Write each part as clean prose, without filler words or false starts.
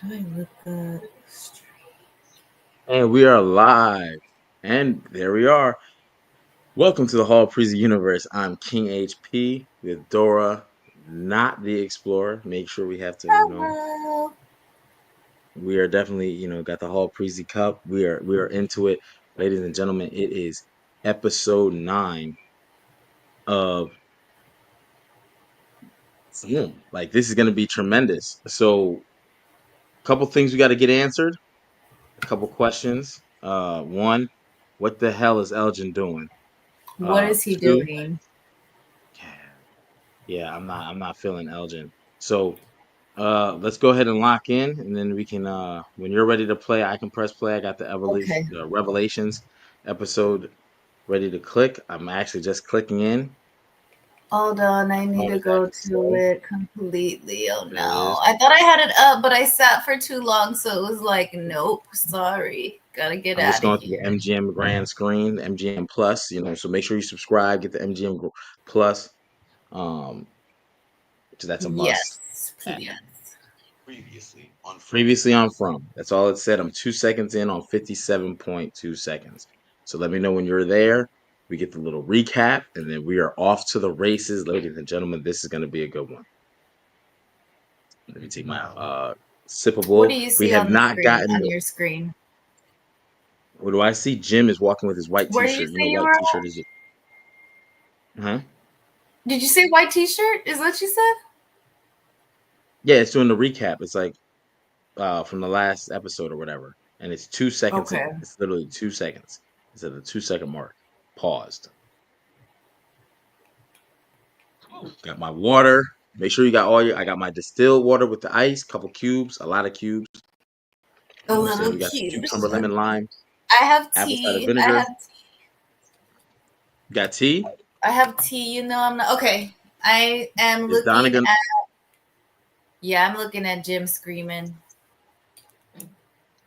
How do I look up? And we are live. And there we are. Welcome to the Hall Preezy Universe. I'm King HP with Dora, not the Explorer. Make sure we have to, Hello. we are definitely, got the Hall Preezy Cup. We are into it. Ladies and gentlemen, it is episode 9 of Like this is gonna be tremendous. So a couple things we gotta get answered, a couple questions. One, what the hell is Elgin doing? What is he Two, doing? yeah, I'm not feeling Elgin. So let's go ahead and lock in, and then we can when you're ready to play, I can press play. I got Okay. the Revelations episode ready to click. I'm actually just clicking in. Hold on, I need Oh, to it's go acting to slow. it completely. Oh There it no. is. I thought I had it up, but I sat for too long, so it was like, nope, sorry. Gotta get I'm just out of going to the here. MGM Grand Screen, the MGM Plus. So make sure you subscribe, get the MGM Plus. Um, so that's a must. Yes, please. Previously on From. That's all it said. I'm 2 seconds in on 57.2 seconds. So let me know when you're there. We get the little recap, and then we are off to the races, ladies and gentlemen. This is going to be a good one. Let me take my sip of What do wool. you We see have on the not screen, gotten on the. your screen? What do I see? Jim is walking with his white Where do you T-shirt. You say know, you white were T-shirt at? is. Huh? Did you say white t-shirt? Is what you said? Yeah, it's doing the recap. It's like from the last episode or whatever, and it's 2 seconds Okay. in. It's literally 2 seconds. It's at the 2 second mark. Paused. Got my water. Make sure you got all your. I got my distilled water with the ice, couple cubes, a lot of cubes. You A know what I'm saying? little We got some cute. cucumber, lemon, lime, I have apple cider tea. vinegar. You got tea. I have tea. You know, I'm not okay. I am Is Donna looking gonna? at. Yeah, I'm looking at Jim screaming.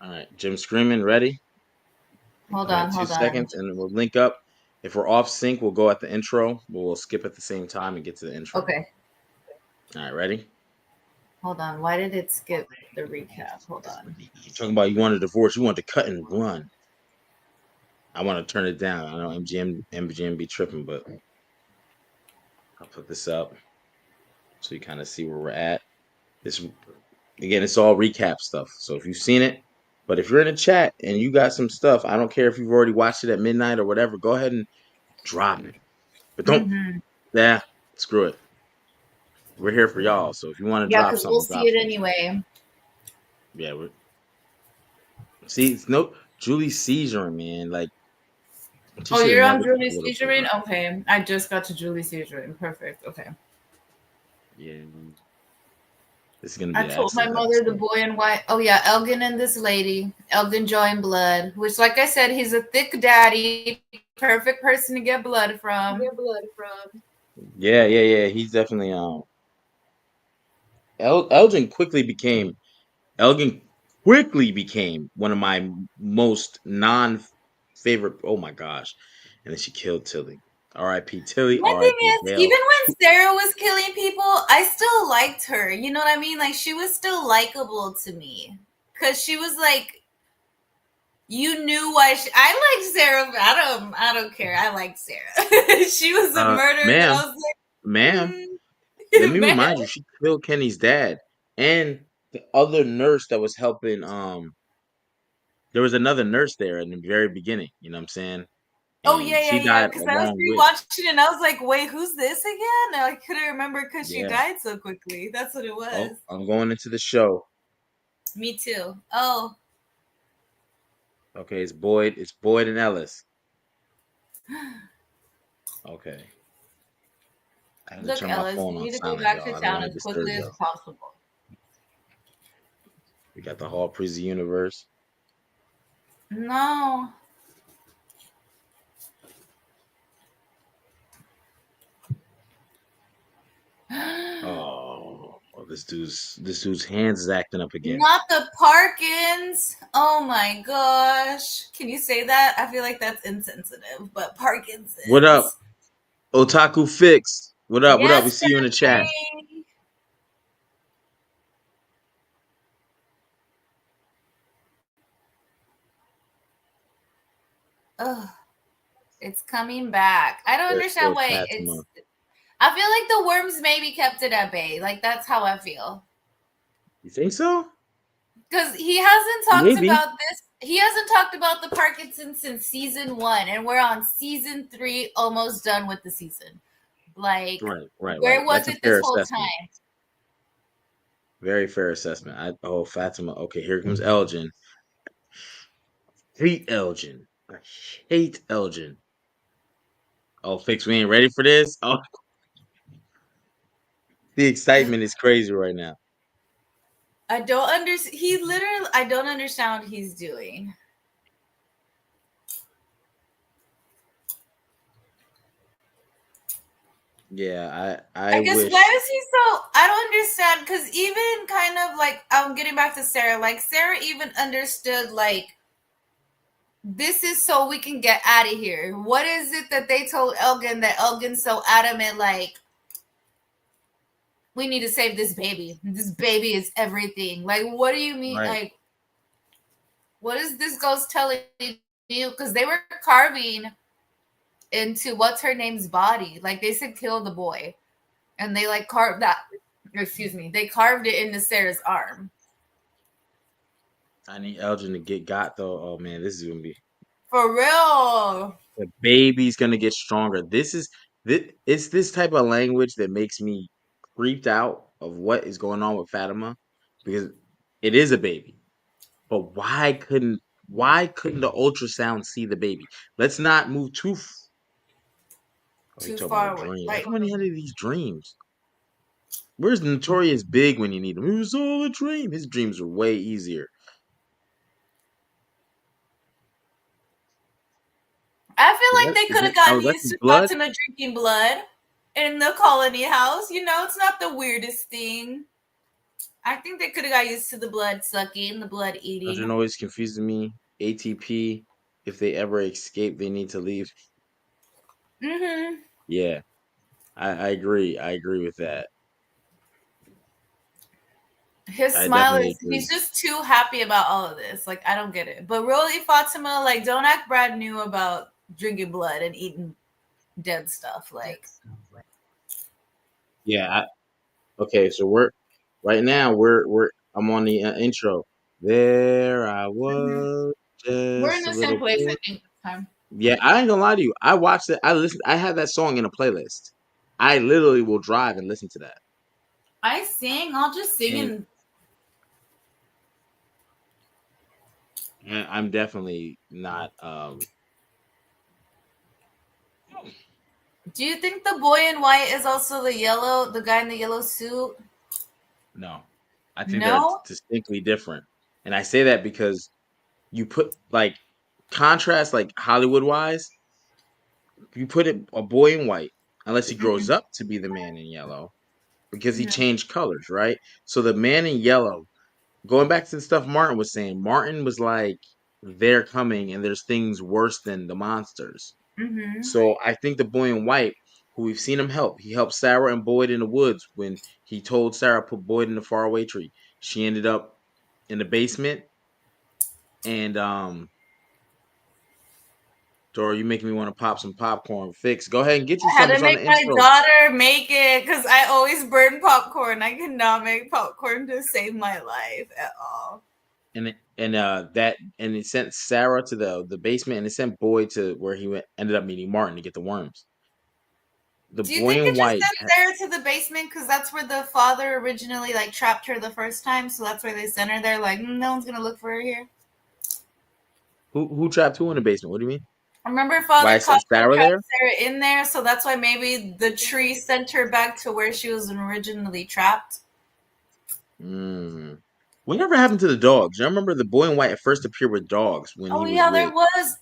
All right, Jim screaming, ready? Hold All right, on, two hold on. seconds, and then we'll link up. If we're off sync, we'll go at the intro. We'll skip at the same time and get to the intro. Okay, All right, ready? hold on. Why did it skip the recap? Hold on. You're talking about you want a divorce, you want to cut and run. I want to turn it down. I know MGM be tripping, but I'll put this up so you kind of see where we're at. This again, it's all recap stuff. So if you've seen it, but if you're in a chat and you got some stuff, I don't care if you've already watched it at midnight or whatever. Go ahead and drop it, but don't. Mm-hmm. Yeah, screw it. We're here for y'all. So if you want to Yeah, drop because we'll something, see drop it something. anyway. Yeah, see, it's no Julie seizuring, man. Like she Oh, should have you're on never took a Julie little Caesarean? pivot. Okay. I just got to Julie Caesarean. Perfect. Okay. Yeah, this is gonna I be an told my excellent mother the episode. boy in white. Oh, yeah, Elgin and this lady. Elgin Joy and Blood, which, like I said, he's a thick daddy. Perfect person to get blood from. Yeah, yeah, yeah. He's definitely Elgin Elgin quickly became one of my most non favorite. Oh my gosh! And then she killed Tilly. R.I.P. Tilly. My thing R.I.P. is, Dale. even when Sarah was killing people, I still liked her. You know what I mean? Like, she was still likable to me. Because she was like, you knew why I like Sarah. I don't care. I like Sarah. She was a murderer, and Ma'am, I was ma'am. Let like, me man. remind you, she killed Kenny's dad and the other nurse that was helping. There was another nurse there in the very beginning. You know what I'm saying? Oh yeah, And yeah, she yeah. died Because I was along with. rewatching it, and I was like, wait, who's this again? And I couldn't remember because she Yeah. died so quickly. That's what it Oh, was. I'm going into the show. Me too. Oh, Okay, it's Boyd. It's Boyd and Ellis. Okay. I had to look, turn my Ellis, phone you on need to go silent, back y'all. to I don't town want to as disturb quickly as y'all. possible. We got the Hall Prison Universe. No. This dude's hands is acting up again. Not the Parkins. Oh my gosh. Can you say that? I feel like that's insensitive, but What up, Parkinson's. Otaku Fix? What up? What up? We Yes, see you in the chat. Sensei. Ugh, it's coming back. I don't There's understand still why Fatima. it's. I feel like the worms maybe kept it at bay. Like that's how I feel. You think so? Because he hasn't talked Maybe. about this. He hasn't talked about the Parkinson since season 1, and we're on season 3, almost done with the season. Like, Right, right, right. where was That's a it this fair whole assessment. time? Very fair assessment. Oh, Fatima. Okay, here comes Elgin. Hate Elgin. I hate Elgin. Oh, Fix, we ain't ready for this. Oh, the excitement is crazy right now. I don't understand. He literally, I don't understand what he's doing. Yeah, I I guess why wish. is he so? I don't understand because even kind of like I'm getting back to Sarah. Like Sarah even understood like this is so we can get out of here. What is it that they told Elgin that Elgin's so adamant? Like we need to save this baby. This baby is everything. Like what do you mean? Right. Like what is this ghost telling you? Because they were carving into what's her name's body. Like they said, kill the boy, and they like carved that. Excuse me. They carved it into Sarah's arm. I need Elgin to get got though. Oh man, this is gonna be For real. the baby's gonna get stronger. It's this type of language that makes me creeped out of what is going on with Fatima because it is a baby. But why couldn't the ultrasound see the baby? Let's not move oh, he Too talking about a far away. dream. How Like come when he had these dreams? Where's Notorious Big when you need him? It was all a dream. His dreams were way easier. I feel like they could have gotten That's used his to blood? Fatima drinking blood in the colony house. You know, it's not the weirdest thing. I think they could have got used to the blood sucking, the blood Elgin eating. always confuses me. ATP, if they ever escape, they need to leave. Mm-hmm. Yeah, I agree. I agree with that. His I smile definitely is, agree. he's just too happy about all of this. Like, I don't get it. But really, Fatima, like, don't act brand new about drinking blood and eating dead stuff. Like, Yeah. Okay. So we're I'm on the intro. There I was, we're in just a the same little place, boy. I think, this time. Yeah, I ain't gonna lie to you. I watched it. I listened. I have that song in a playlist. I literally will drive and listen to that. I sing, I'll just sing. And And I'm definitely not. do you think the boy in white is also the guy in the yellow suit? No, I think they're No? distinctly different. And I say that because you put like contrast, like Hollywood wise, you put it a boy in white, unless he grows Mm-hmm. up to be the man in yellow, because he Mm-hmm. changed colors, right? So the man in yellow, going back to the stuff Martin was saying, Martin was like, they're coming and there's things worse than the monsters. Mm-hmm. So I think the boy in white, who we've seen him help, he helped Sarah and Boyd in the woods when he told Sarah put Boyd in the faraway tree. She ended up in the basement, and Dora, you making me want to pop some popcorn. Fix, go ahead and get you I had some. to It's on make the my intro. daughter make it because I always burn popcorn. I cannot make popcorn to save my life at all. And it sent Sarah to the basement, and it sent Boyd to where he ended up meeting Martin to get the worms. The Do you boy think in it just white, sent Sarah to the basement because that's where the father originally like trapped her the first time? So that's where they sent her there. Like, no one's gonna look for her here. who trapped who in the basement? What do you mean? I remember Why Father I sent Costco Sarah there? trapped Sarah in there, so that's why maybe the tree sent her back to where she was originally trapped. Mm. Whatever happened to the dogs? I remember the boy in white at first appeared with dogs when Oh he was yeah, with.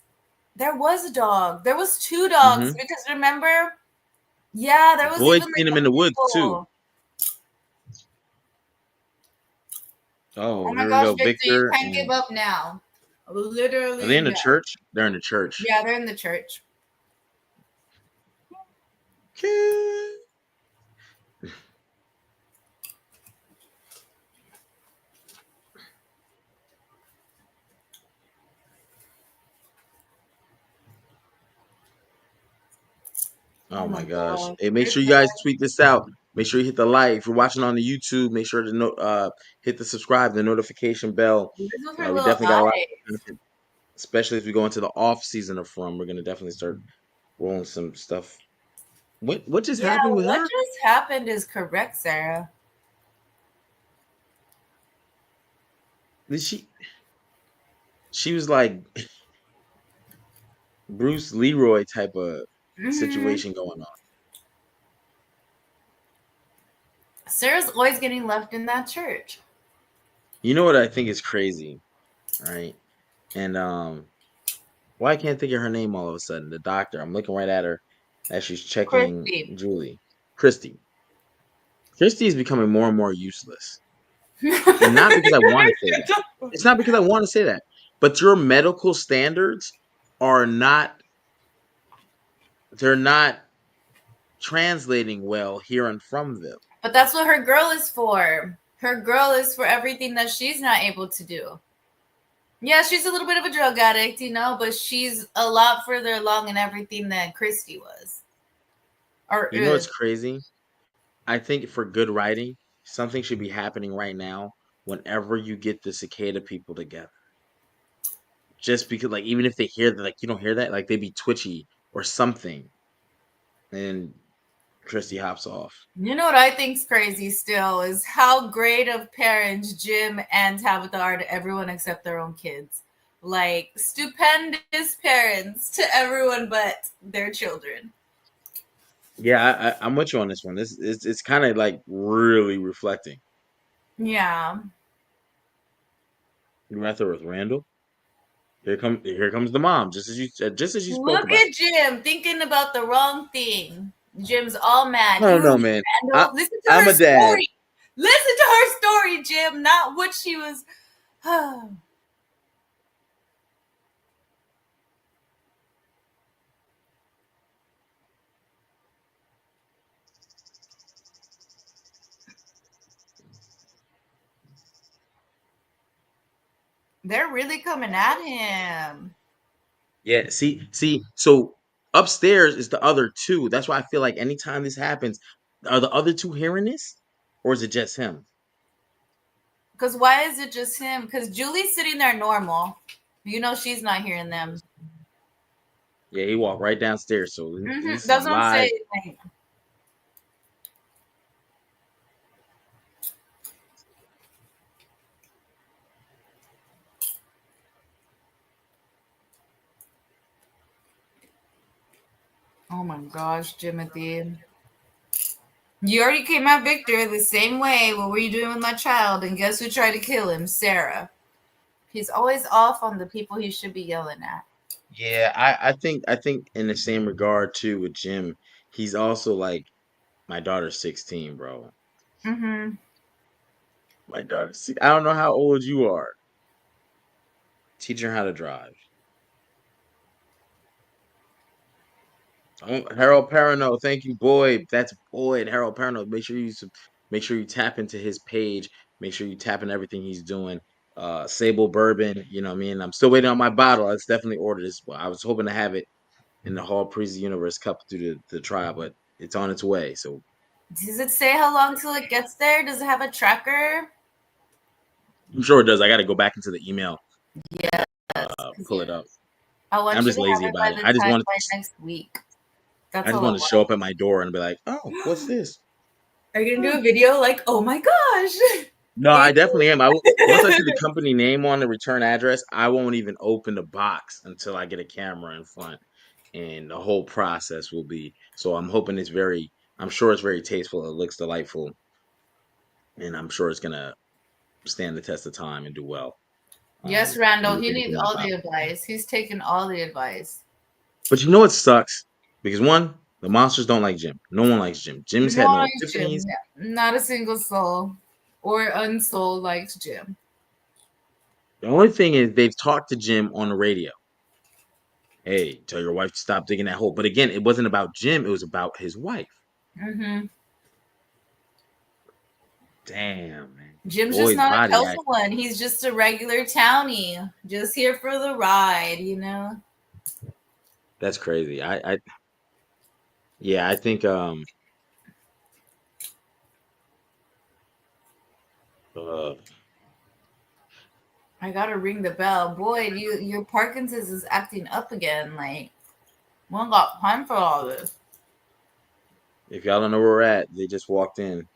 there was a dog. There was two dogs Hmm. because remember, yeah, there was Boyd even seen like him a in the woods too. people. Oh Oh, my here we gosh, go, Victor, you Victor. can't give And up now. are they Literally in the no. church? They're in the church. Yeah, they're in the church. Okay. Oh Oh my my gosh! god. Hey, make sure you guys tweet this out. Make sure you hit the like. If you're watching on the YouTube, make sure to hit the subscribe, the notification bell. This was her We little definitely got a lot of eyes. content, especially as we go into the off season of From. We're gonna definitely start rolling some stuff. What just Yeah, happened with what her? just happened is correct, Sarah. Did she was like Bruce Leroy type of Hmm. situation going on. Sarah's always getting left in that church. You know what I think is crazy, right? And why I can't think of her name all of a sudden? The doctor. I'm looking right at her as she's checking Christy. Julie. Christy. Christy is becoming more and more useless. And not because I want to say that. It's not because I want to say that. But your medical standards are not they're not translating well here and from them. But that's what her girl is for. Her girl is for everything that she's not able to do. Yeah, she's a little bit of a drug addict, but she's a lot further along in everything than Christy was or You know is. what's crazy? I think for good writing, something should be happening right now whenever you get the cicada people together. Just because, like, even if they hear that, like, you don't hear that, like, they be twitchy or something. And Christy hops off. You know what I think's crazy still is how great of parents Jim and Tabitha are to everyone except their own kids. Like stupendous parents to everyone but their children. Yeah, I'm with you on this one. This is it's kind of like really reflecting. Yeah. You right there with Randall. Here comes the mom, just as you spoke Look about. at Jim thinking about the wrong thing. Jim's all mad. I don't You know, and man. Randall. Listen to I'm her a dad. story. Listen to her story, Jim, not what she was. They're really coming at him. Yeah, see. So upstairs is the other two. That's why I feel like anytime this happens, are the other two hearing this, or is it just him? Because why is it just him? Because Julie's sitting there normal. She's not hearing them. Yeah, he walked right downstairs. So this is That's what I'm live. saying. Oh my gosh, Jimothy. You already came out victor the same way. What were you doing with my child? And guess who tried to kill him? Sarah. He's always off on the people he should be yelling at. Yeah, I think in the same regard too with Jim, he's also like my daughter's 16, bro. Mm-hmm. My daughter's I don't know how old you are. Teach her how to drive. Oh, Harold Perrineau, thank you, Boyd. That's Boyd, Harold Perrineau. Make sure you tap into his page. Make sure you tap in everything he's doing. Sable Bourbon, you know what I mean? I'm still waiting on my bottle. It's definitely ordered this. I was hoping to have it in the Hall Preezy Universe Cup through the trial, but it's on its way. So Does it say how long till it gets there? Does it have a tracker? I'm sure it does. I got to go back into the email and Yes. pull it up. I I'm want you just to have lazy it about by it. the time by next week. I That's just all I want to show want. up at my door and be like, "Oh, what's this?" Are you gonna do a video like, oh my gosh? No, I definitely am. Once I see the company name on the return address, I won't even open the box until I get a camera in front, and the whole process will be. So I'm hoping it's very. I'm sure it's very tasteful. It looks delightful, and I'm sure it's gonna stand the test of time and do well. Yes, I'm Randall. He looking for needs my all the bottle. advice. He's taken all the advice. But you know what sucks? Because one, the monsters don't like Jim. No one likes Jim. Jim's No had no one likes Jim. epiphanies. Yeah. Not a single soul or unsoul likes Jim. The only thing is they've talked to Jim on the radio. Hey, tell your wife to stop digging that hole. But again, it wasn't about Jim, it was about his wife. Mm-hmm. Damn, man. Jim's just Boyd's not a body act. helpful one. He's just a regular townie, just here for the ride. That's crazy. Yeah, I think uh I gotta ring the bell. Boy, your Parkinson's is acting up again. Like, we don't got time for all this. if y'all don't know where we're at, they just walked in.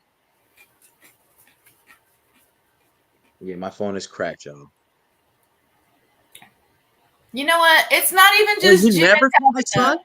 Yeah, my phone is cracked, y'all. You know what? It's not even Wait, he just Jim never called his and son? Tabitha.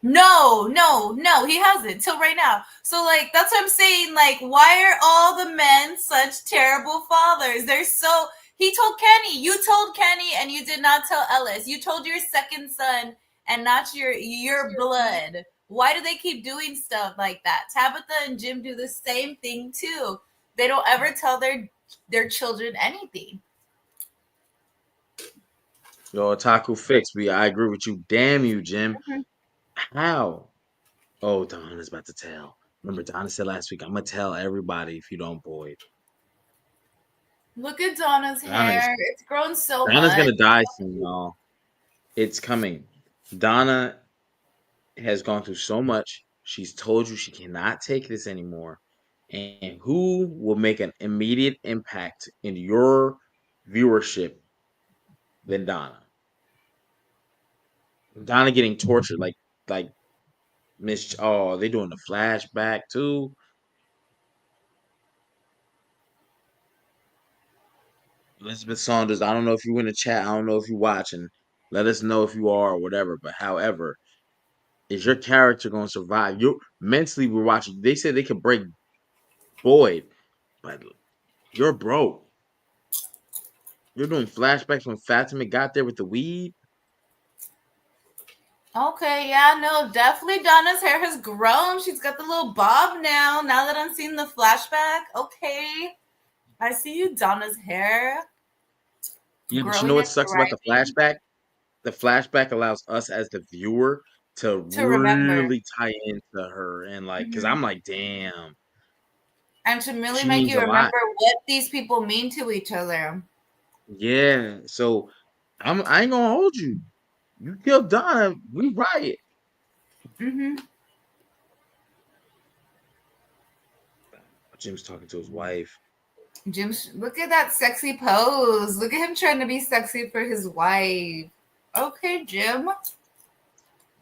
No, no, no, he hasn't till right now. So like that's what I'm saying. Like, why are all the men such terrible fathers? They're so he told Kenny, you told Kenny, and you did not tell Ellis. You told your second son and not your blood. Why do they keep doing stuff like that? Tabitha and Jim do the same thing too. They don't ever tell their children anything. Yo, Taco Fix. I agree with you. Damn you, Jim. How? Oh, Don is about to tell. Remember, Donna said last week, I'm gonna tell everybody if you don't, Boyd. Look at Donna's Donna's hair. It's grown so Donna's much. gonna die soon, y'all. It's coming. Donna has gone through so much. She's told you she cannot take this anymore. And who will make an immediate impact in your viewership than Donna? Donna getting tortured like Miss. Oh, they doing the flashback too. Elizabeth Saunders. I don't know if you in the chat. I don't know if you watching. Let us know if you are or whatever. But however, is your character going to survive? You mentally, we're watching. They said they could break Boyd, but you're broke. You're doing flashbacks when Fatima got there with the weed. Okay, yeah, no, definitely Donna's hair has grown. She's got the little bob now. Now that I'm seeing the flashback, okay. I see you, Donna's hair Yeah, but you know growing what and sucks about the thriving flashback? The flashback allows us as the viewer to to remember. really tie into her and like, cause Hmm. I'm like, damn, And to really she make means you a lot. remember what these people mean to each other. Yeah, so I ain't gonna hold you. You killed Donna, we riot. Hmm. Jim's talking to his wife. Jim, look at that sexy pose. Look at him trying to be sexy for his wife. Okay, Jim.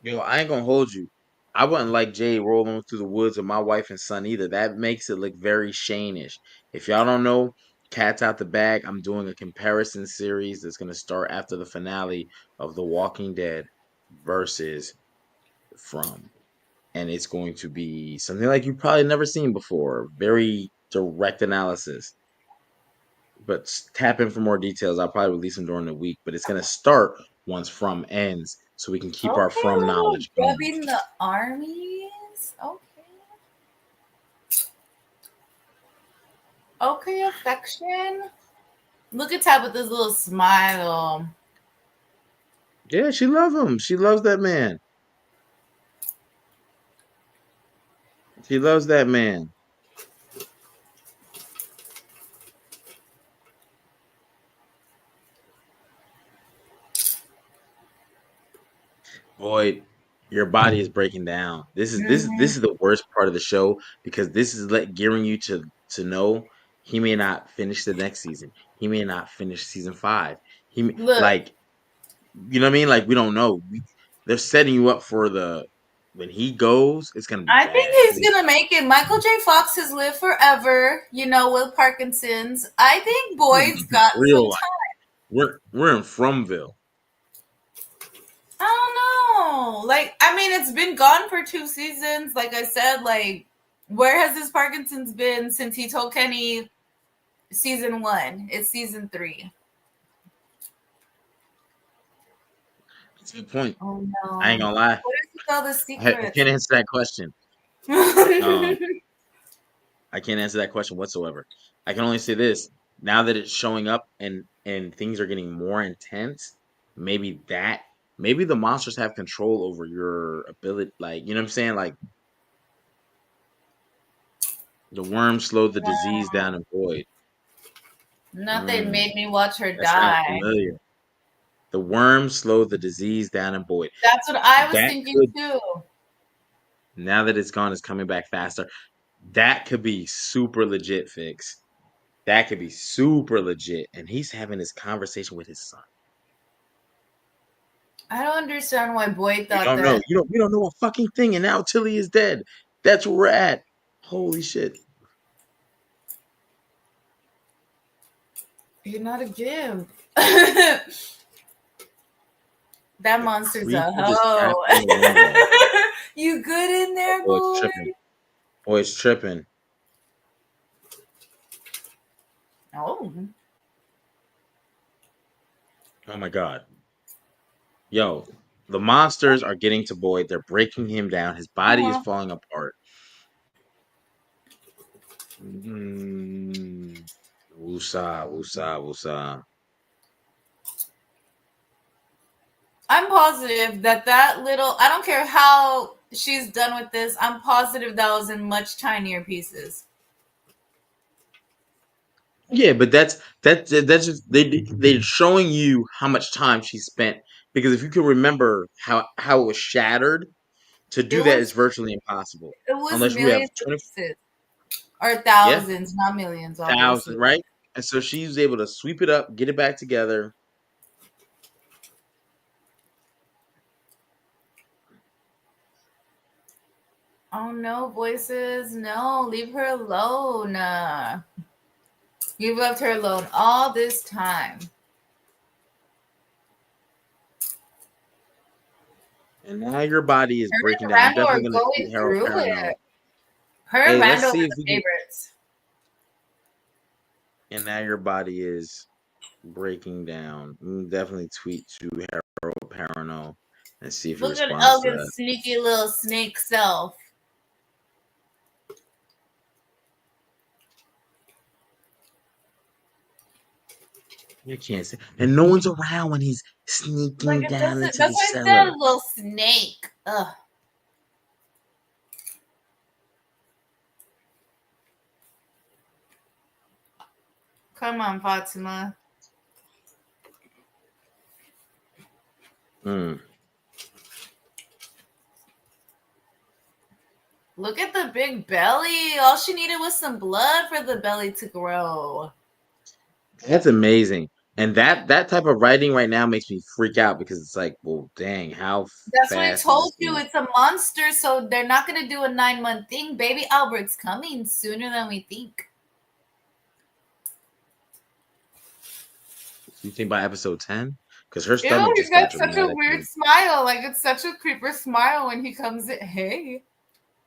Yo, I ain't gonna hold you. I wouldn't like Jay rolling through the woods with my wife and son either. That makes it look very Shane-ish. If y'all don't know, Cat's Out the Bag, I'm doing a comparison series that's gonna start after the finale of The Walking Dead versus From. And it's going to be something like you've probably never seen before. Very direct analysis. But tap in for more details. I'll probably release them during the week, but it's gonna start once From ends, so we can keep our Okay, From little knowledge going. rubbing the armies. Okay. Okay, affection. Look at Tabitha's little smile. Yeah, she loves him. She loves that man. She loves that man. Boy, your body is breaking down. This is Hmm. the worst part of the show because this is gearing you to know he may not finish the next season. He may not finish season 5. Look, Like, you know what I mean? Like, we don't know. They're setting you up for the when he goes, it's gonna be I think bad. he's gonna make it. Michael J. Fox has lived forever, with Parkinson's. I think Boyd's got some Real life. time. We're in Fromville. I don't know. Like, I mean, it's been gone for 2 seasons. Like I said, like, where has his Parkinson's been since he told Kenny season 1? It's season 3. That's a good point. Oh I ain't no. gonna lie. What is with all the I secrets? can't answer that question. I can't answer that question whatsoever. I can only say this: now that it's showing up and things are getting more intense, maybe the monsters have control over your ability. Like, you know what I'm saying? Like, the worm slowed the disease down in Void. Nothing Mm, made me watch her that sounds die. familiar. The worm slowed the disease down in Void. That's what I was That thinking could too. Now that it's gone, it's coming back faster. That could be super legit, Fix. That could be super legit. And he's having this conversation with his son. I don't understand why Boyd You thought don't know. that. You don't know a fucking thing, and now Tilly is dead. That's where we're at. Holy shit. You're not a gimp. That The monster's a creeper just hoe. crashed in the window. You good in Oh, there, boy, it's boy? tripping. Boy, it's tripping. Oh. Oh my god. Yo, the monsters are getting to Boyd. They're breaking him down. His body is Uh-huh. falling apart. Woosah, woosah, woosah. I'm positive that little, I don't care how she's done with this, I'm positive that was in much tinier pieces. Yeah, but that's just they're showing you how much time she spent, because if you can remember how it was shattered, to It do that is was virtually impossible it was unless you have millions of 20, pieces. Or yeah, thousands, not millions, obviously. 1,000, right? And so she was able to sweep it up, get it back together. Oh no, voices, no, leave her alone. You've left her alone all this time. And now your body is Her breaking and down. I'm Randall definitely are going to tweet going Harold through Perrineau. it. Her and Hey, let's Randall are see if the we can. favorites. And now your body is breaking down. Definitely tweet to Harold Perrineau and see if he Look at responds to that. Elgin's sneaky little snake self. You can't say, and no one's around when he's Like sneaking it down doesn't. into the That's why I said cellar. little snake. Ugh. Come on, Fatima. Mm. Look at the big belly. All she needed was some blood for the belly to grow. That's amazing. And that type of writing right now makes me freak out, because it's like, well, dang, how That's what I fast is told this you. thing? It's a monster, so they're not going to do a 9-month thing. Baby Albert's coming sooner than we think. You think by episode 10? Because her Ew, stomach he's just got got such a weird dramatically. smile. Like it's such a creeper smile when he comes in. Hey,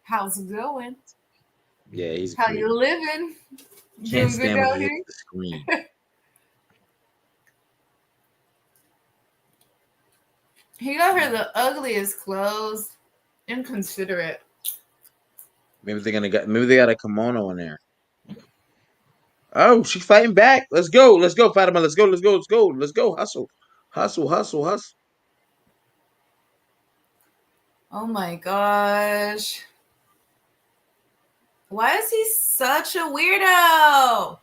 how's it going? Yeah, he's a How you creep. living? Can't Doing good stand when down he hits here? the screen. He got her the ugliest clothes. Inconsiderate. Maybe they got a kimono in there. Oh, she's fighting back. Let's go. Let's go, Fatima. Let's go. Let's go. Let's go. Let's go. Hustle. Hustle. Hustle. Hustle. Oh my gosh. Why is he such a weirdo?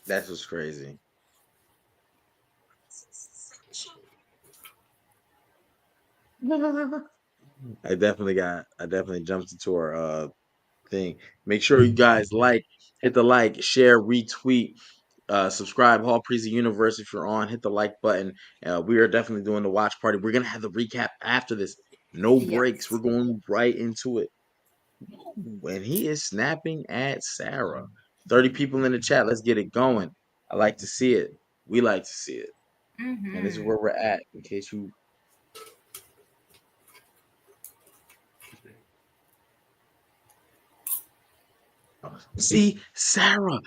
That's what's crazy. I definitely jumped into our thing. Make sure you guys hit the like, share, retweet, subscribe, Hall Preasy Universe if you're on, hit the like button. We are definitely doing the watch party. We're gonna have the recap after this. No breaks. We're Yes. going right into it. And he is snapping at Sarah. 30 people in the chat. Let's get it going. I like to see it. We like to see it. And this is Mm-hmm. where we're at, in case you. See, Sarah's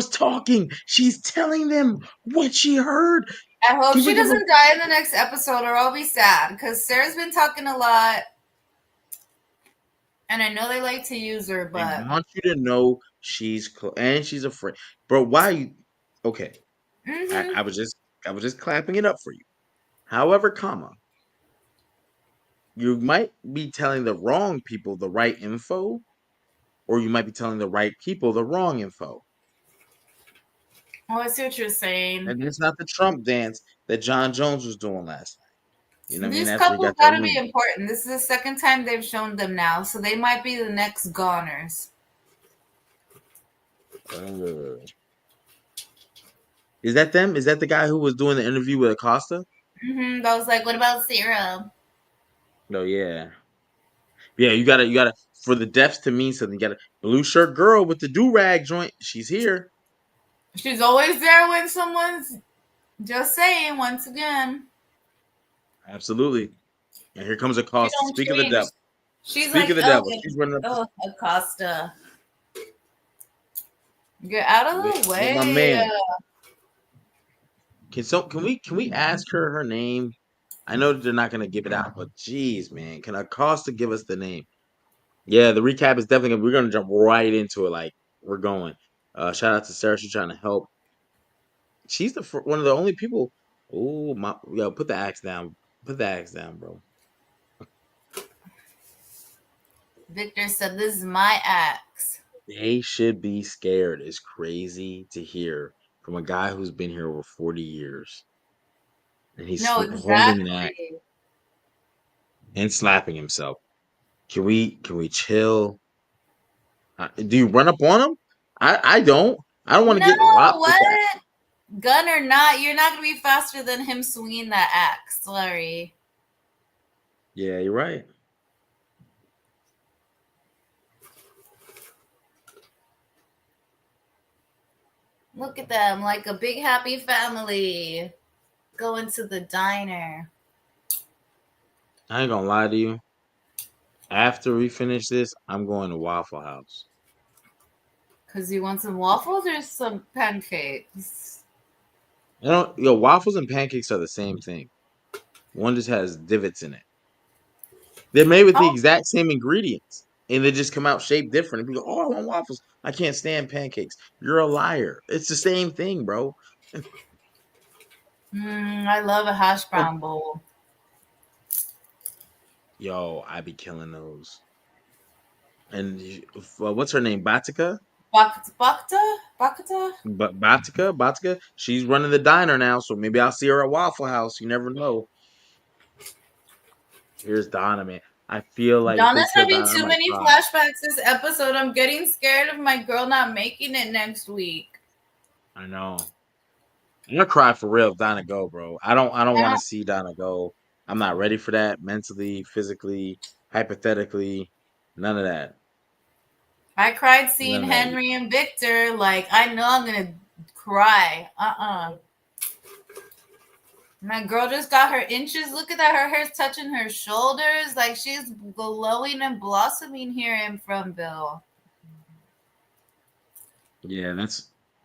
talking. She's telling them what she heard. I hope Can we she give her? doesn't die in the next episode or I'll be sad because Sarah's been talking a lot and I know they like to use her, They but want you to know and she's afraid. Bro, why you? Okay, mm-hmm. I was just clapping it up for you. However, comma, you might be telling the wrong people the right info, or you might be telling the right people the wrong info. Oh, I see what you're saying. And it's not the Trump dance that John Jones was doing last night. You know what I mean? These After he couples got that gotta be win. important. This is the second time they've shown them now, so they might be the next goners. Uh, is that them? Is that the guy who was doing the interview with Acosta? That was like, what about Sarah? No, yeah. Yeah, you gotta for the deafs to mean something. You gotta blue shirt girl with the do rag joint. She's here. She's always there when someone's just saying. Once again, Absolutely. And here comes she Acosta. don't Speak of the change. devil. She's Speak of like the devil. Elgin. She's running up Oh, Acosta, get out of the with my way. man. Can we ask her name? I know that they're not gonna give it out, but geez, man, can Acosta give us the name? Yeah, the recap is definitely we're gonna jump right into it. Like we're going. Shout out to Sarah. She's trying to help. She's one of the only people. Oh my, yo, put the axe down. Put the axe down, bro. Victor said, "This is my axe." They should be scared. It's crazy to hear from a guy who's been here over 40 years and he's No, holding that exactly. and slapping himself. Can we chill? Do you run up on him? I don't. I don't want to No, get whopped with that. what? Gun or not, you're not gonna be faster than him swinging that axe. Sorry. Yeah, you're right. Look at them, like a big happy family going to the diner. I ain't gonna lie to you. After we finish this, I'm going to Waffle House. Cause you want some waffles or some pancakes? Waffles and pancakes are the same thing. One just has divots in it. They're made with the Oh, exact same ingredients, and they just come out shaped different. And people go, "Oh, I want waffles. I can't stand pancakes." You're a liar. It's the same thing, bro. I love a hash brown bowl. Yo, I be killing those. And what's her name? Batika? Bakta? But Batika, she's running the diner now, so maybe I'll see her at Waffle House. You never know. Here's Donna, man. I feel like if they Donna's kill having Donna, I too might many cry. flashbacks this episode. I'm getting scared of my girl not making it next week. I know. I'm gonna cry for real if Donna go, bro. I don't want to see Donna go. I'm not ready for that mentally, physically, hypothetically. None of that. I cried seeing None of that. Henry and Victor. Like, I know I'm gonna cry. My girl just got her inches. Look at that. Her hair's touching her shoulders. Like, she's glowing and blossoming here in Frontville. Yeah,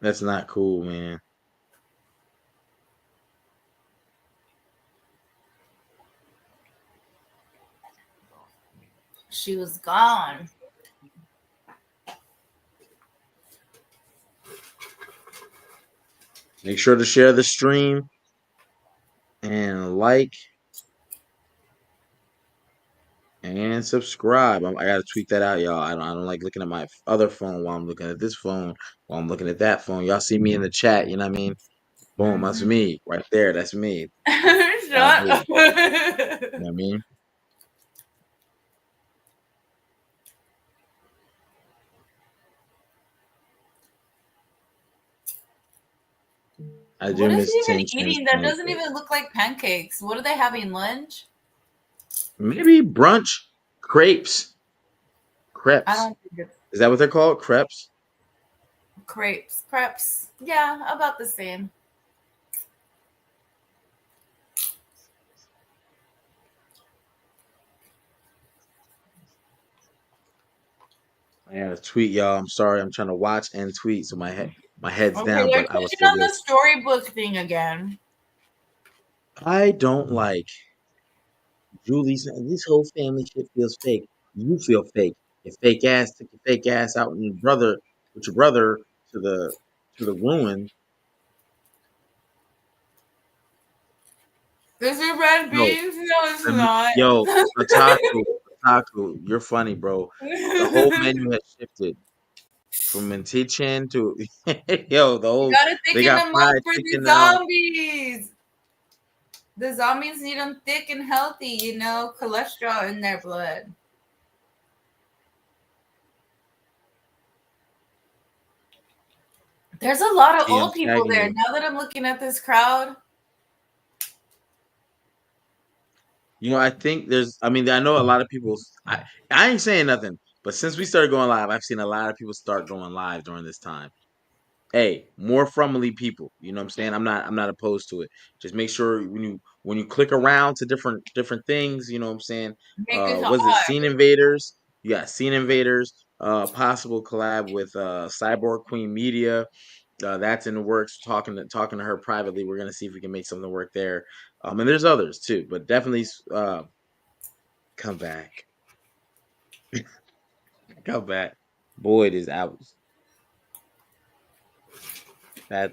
that's not cool, man. She was gone. Make sure to share the stream and like and subscribe. I gotta tweet that out, y'all. I don't like looking at my other phone while I'm looking at this phone, while I'm looking at that phone. Y'all see me in the chat, you know what I mean? Boom, that's Mm-hmm. me right there. That's me. Out Shut here. up. You know what I mean? I What do is he miss even Tin Tin's eating? That doesn't pancakes. even look like pancakes. What are they having lunch? Maybe brunch crepes. I Crepes. don't think it's Is that what they're called? Crepes? crepes. Crepes. Yeah, about the same. I gotta tweet, y'all. I'm sorry. I'm trying to watch and tweet, so my head's Okay, down, they're but I will clicking say on the this. storybook thing again. I don't like Julie's. This whole family shit feels fake. You feel fake. Your fake ass took your fake ass out with your brother to the ruin. This is red Yo, beans? No, it's not. yo, Otaku, you're funny, bro. The whole menu has shifted. from Mentichin to yo, the You whole gotta they thicken got them up fried for the chicken now. zombies. The zombies need them thick and healthy, you know, cholesterol in their blood. There's a lot of See, I'm old people tagging there. you. Now that I'm looking at this crowd, You know, I think there's. I mean, I know a lot of people. I ain't saying nothing, but since we started going live, I've seen a lot of people start going live during this time. Hey, more friendly people. You know what I'm saying? I'm not opposed to it. Just make sure when you click around to different things, you know what I'm saying? make it Was it hard. Scene Invaders? You got Scene Invaders, possible collab with Cyborg Queen Media. That's in the works. Talking to her privately. We're gonna see if we can make something work there. And there's others too, but definitely come back. Come back. Boyd is out. That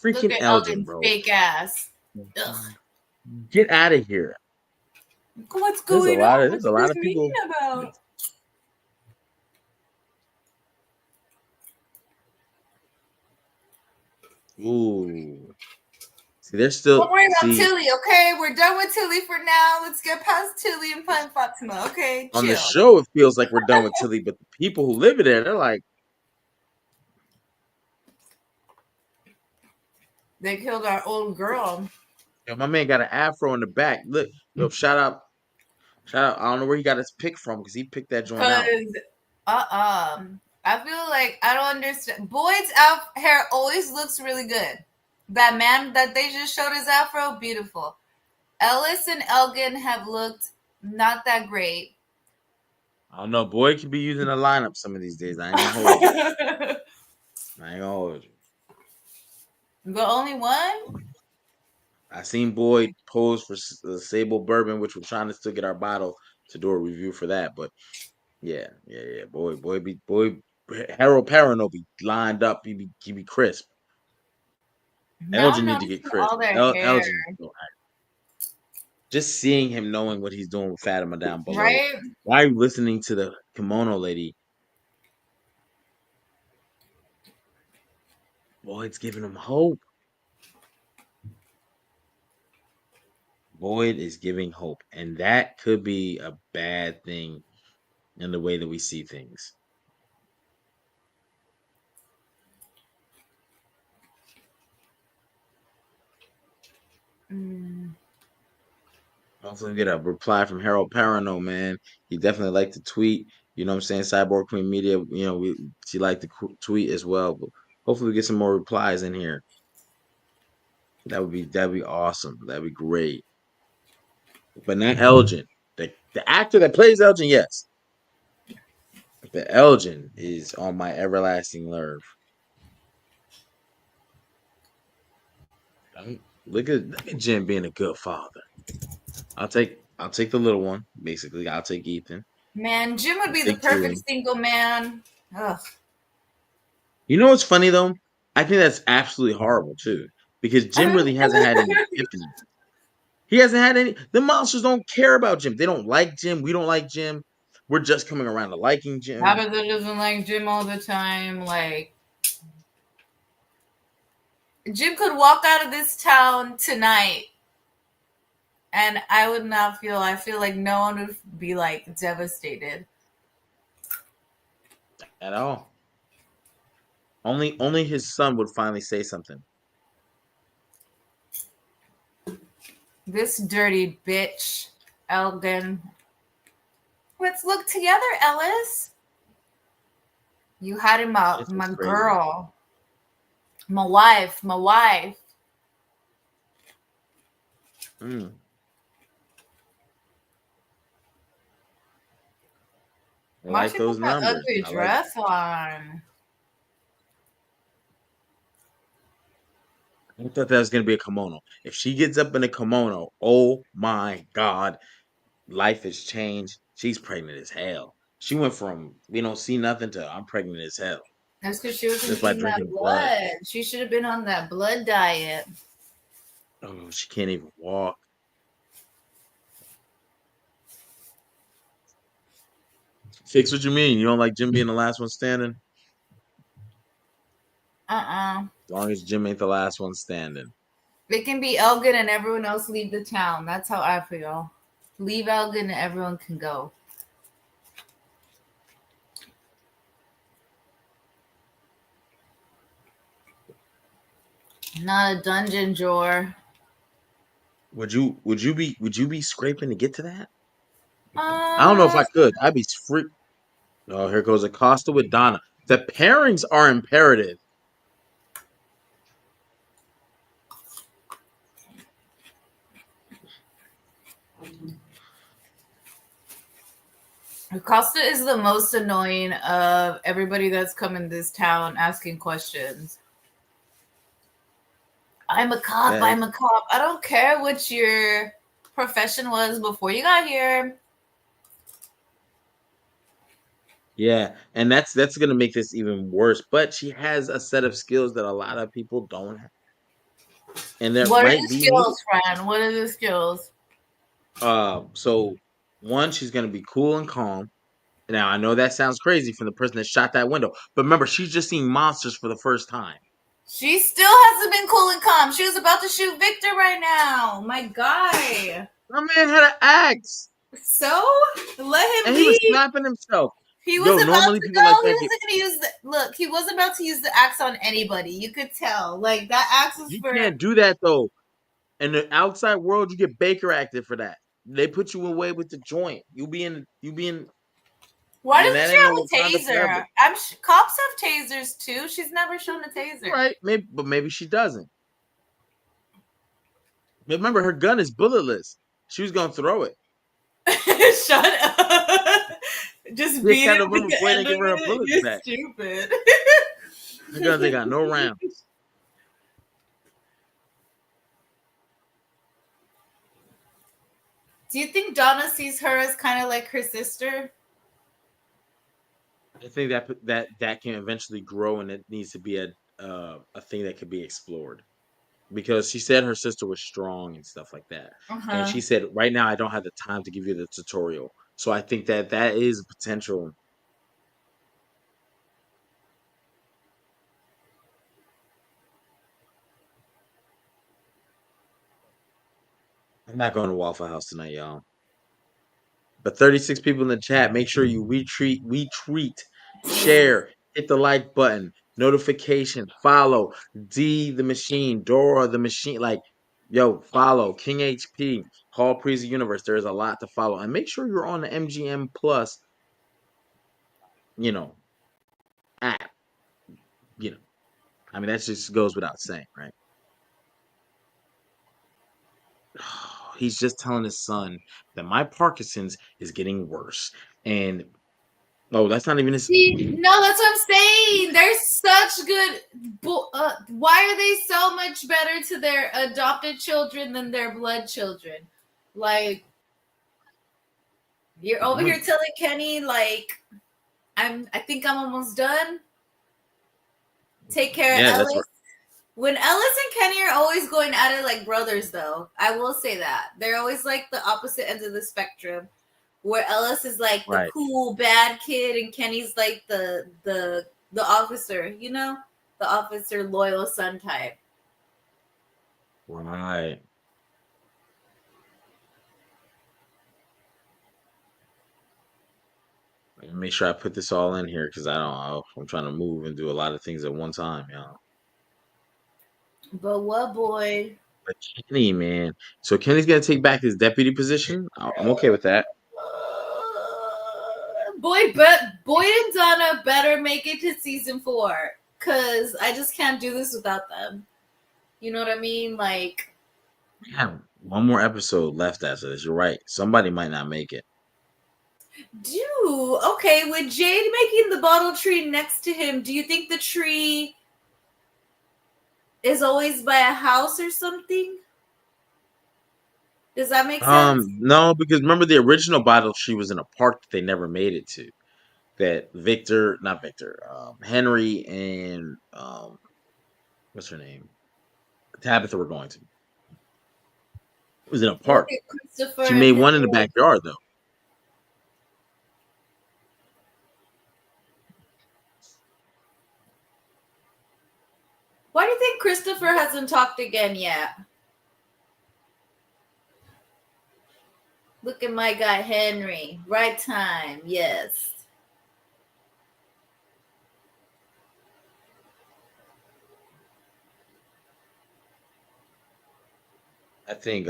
Look freaking at Elgin, Elgin's bro. fake ass. Ugh. Get out of here. What's There's a going lot on? of What's there's a lot this of meeting people. about? Ooh. See, they're still Don't worry about see Tilly, okay? We're done with Tilly for now. Let's get past Tilly and find Fatima, okay? on the Chill. show it feels like we're done with Tilly, but the people who live there, they're like, They killed our old girl. yo, my man got an afro in the back. Look, yo, shout out. I don't know where he got his pick from because he picked that joint out. Because, I feel like I don't understand. Boyd's out hair always looks really good. That man that they just showed his afro, beautiful. Ellis and Elgin have looked not that great. I don't know. Boy could be using a lineup some of these days. I ain't gonna hold you. I ain't gonna hold you. The only one? I seen Boyd pose for Sable Bourbon, which we're trying to still get our bottle to do a review for that. But yeah. Boy. Harold Perrin be lined up. He be crisp. Now I'm Elgin need to get noticing crisp. all their hair, Elgin, just seeing him knowing what he's doing with Fatima down below. right? Why are you listening to the kimono lady? Boyd's giving him hope. Boyd is giving hope, and that could be a bad thing in the way that we see things. Mm. Hopefully, we get a reply from Harold Perrineau, man. He definitely liked to tweet. You know what I'm saying? Cyborg Queen Media, she liked to tweet as well. But hopefully, we get some more replies in here. That'd be awesome. That'd be great. But not Elgin. The actor that plays Elgin, yes. The Elgin is on my everlasting nerve. Look at Jim being a good father. I'll take the little one. Basically, I'll take Ethan. Man, Jim would I'll be the take perfect Julian. single man. Ugh. You know what's funny though? I think that's absolutely horrible too, because Jim really hasn't had any epiphany. He hasn't had any. The monsters don't care about Jim. They don't like Jim. We don't like Jim. We're just coming around to liking Jim. Tabitha doesn't like Jim all the time. Like, Jim could walk out of this town tonight and I would not feel, I feel like no one would be like devastated. At all. Only his son would finally say something. This dirty bitch, Elgin. Let's look together, Ellis. You had him out, It's my just crazy. girl. My wife, my wife. Mm. I Why like she put those that numbers. ugly I like. dress on? I thought that was gonna be a kimono. If she gets up in a kimono, oh my god, life has changed. She's pregnant as hell. She went from we don't see nothing to I'm pregnant as hell That's because she wasn't just by eating that drinking blood. blood. She should have been on that blood diet. Oh, she can't even walk. Fix what you mean. You don't like Jim being the last one standing? Uh-uh. As long as Jim ain't the last one standing. It can be Elgin and everyone else leave the town. That's how I feel. Leave Elgin and everyone can go. Not a dungeon drawer. Would you be scraping to get to that? I don't know if Uh, I could. I'd be free. Oh, here goes Acosta with Donna. The pairings are imperative. Costa is the most annoying of everybody that's come in this town asking questions. I'm a cop. Yeah, I'm a cop. I don't care what your profession was before you got here. yeah, and that's gonna make this even worse. But she has a set of skills that a lot of people don't have, and that What are might the be me. skills, friend? What are the skills? So one, she's gonna be cool and calm. Now I know that sounds crazy from the person that shot that window, but remember, she's just seeing monsters for the first time. She still hasn't been cool and calm. She was about to shoot Victor right now. My guy. My man had an axe, So let him and he was be. slapping himself. He was Yo, about normally to people like go. He that get. wasn't gonna use the look. He was about to use the axe on anybody. You could tell. Like that axe was You for. can't do that though. In the outside world, you get Baker acted for that. They put you away with the joint. You be in. I Why mean, doesn't that she ain't no have Wakanda a taser? forever, Cops have tasers too. She's never shown a taser. right? Maybe, but maybe she doesn't. But remember, her gun is bulletless. She was gonna throw it. Shut up. Just They beat had it to with remember the before they end of give her her it. bullets You're back. stupid. Her guns ain't got no rounds. Do you think Donna sees her as kind of like her sister? I think that can eventually grow, and it needs to be a thing that could be explored. Because she said her sister was strong and stuff like that, Uh and huh. she said, "Right now, I don't have the time to give you the tutorial." So I think that is a potential. I'm not going to Waffle House tonight, y'all. But 36 people in the chat, make sure you retweet, share, hit the like button, notification, follow D the machine, Dora the machine. Like, yo, follow King HP, Hall Priest Universe. There's a lot to follow. And make sure you're on the MGM Plus, you know, app. You know, I mean, that just goes without saying, right? He's just telling his son that my Parkinson's is getting worse. And oh, that's not even his. See, no, that's what I'm saying. They're such good. Why are they so much better to their adopted children than their blood children? Like, you're over here telling Kenny, like, I think I'm almost done. Take care of Yeah, that's right. Ellis. When Ellis and Kenny are always going at it like brothers, though, I will say that. They're always like the opposite ends of the spectrum. Where Ellis is like the Right. cool bad kid and Kenny's like the officer, the officer loyal son type. Right. Let me make sure I put this all in here because I don't know. I'm trying to move and do a lot of things at one time, y'all. But what boy? But Kenny, man. So Kenny's gonna take back his deputy position. I'm okay with that. Boyd and Donna better make it to season 4 because I just can't do this without them. You know what I mean? Like, We have one more episode left after this. You're right. Somebody might not make it. okay, with Jade making the bottle tree next to him, do you think the tree is always by a house or something? Does that make sense? No, because remember the original bottle tree was in a park that they never made it to. That Victor, not Victor, Henry and what's her name? Tabitha were going to. It was in a Look park. at Christopher She and made his one in the backyard though. Why do you think Christopher hasn't talked again yet? Look at my guy Henry. Right time, yes. I think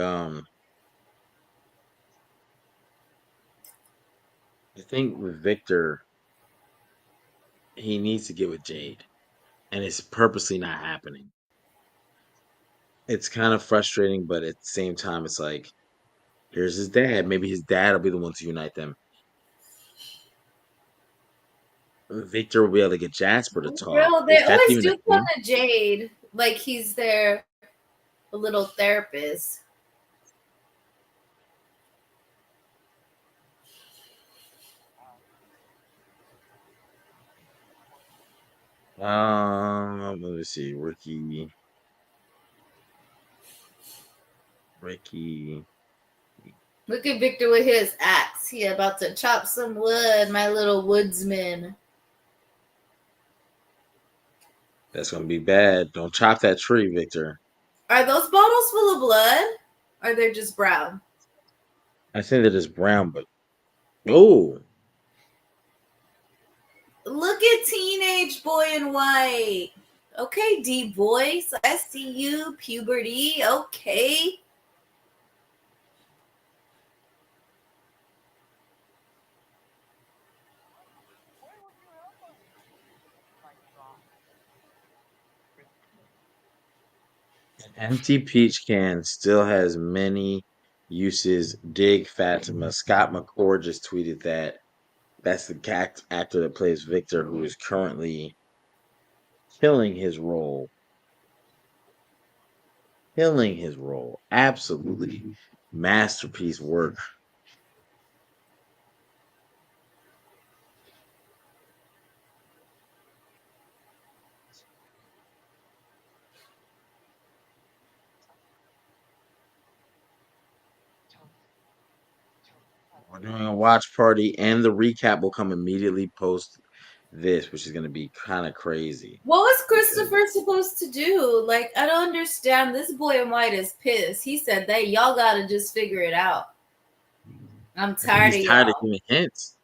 with Victor, he needs to get with Jade, and it's purposely not happening. It's kind of frustrating, but at the same time, it's like here's his dad. Maybe his dad will be the one to unite them. Victor will be able to get Jasper to talk. Bro, they If that's always even a do come thing. to Jade like he's their little therapist. Let me see. Ricky. Look at Victor with his axe. He about to chop some wood, my little woodsman. That's gonna be bad. Don't chop that tree, Victor. Are those bottles full of blood? Or they're just brown? I think that it's brown, but oh, Look at teenage boy in white. Okay, D voice. I see you. Puberty. Okay. an empty peach can still has many uses. Dig Fatima. Scott McCord just tweeted that. That's the actor that plays Victor, who is currently killing his role. Killing his role. Absolutely masterpiece work. We're doing a watch party, and the recap will come immediately post this, which is going to be kind of crazy. What was Christopher Because supposed to do? Like, I don't understand. This boy in white is pissed. He said that y'all gotta just figure it out. I'm I think tired he's of tired of y'all. giving hints.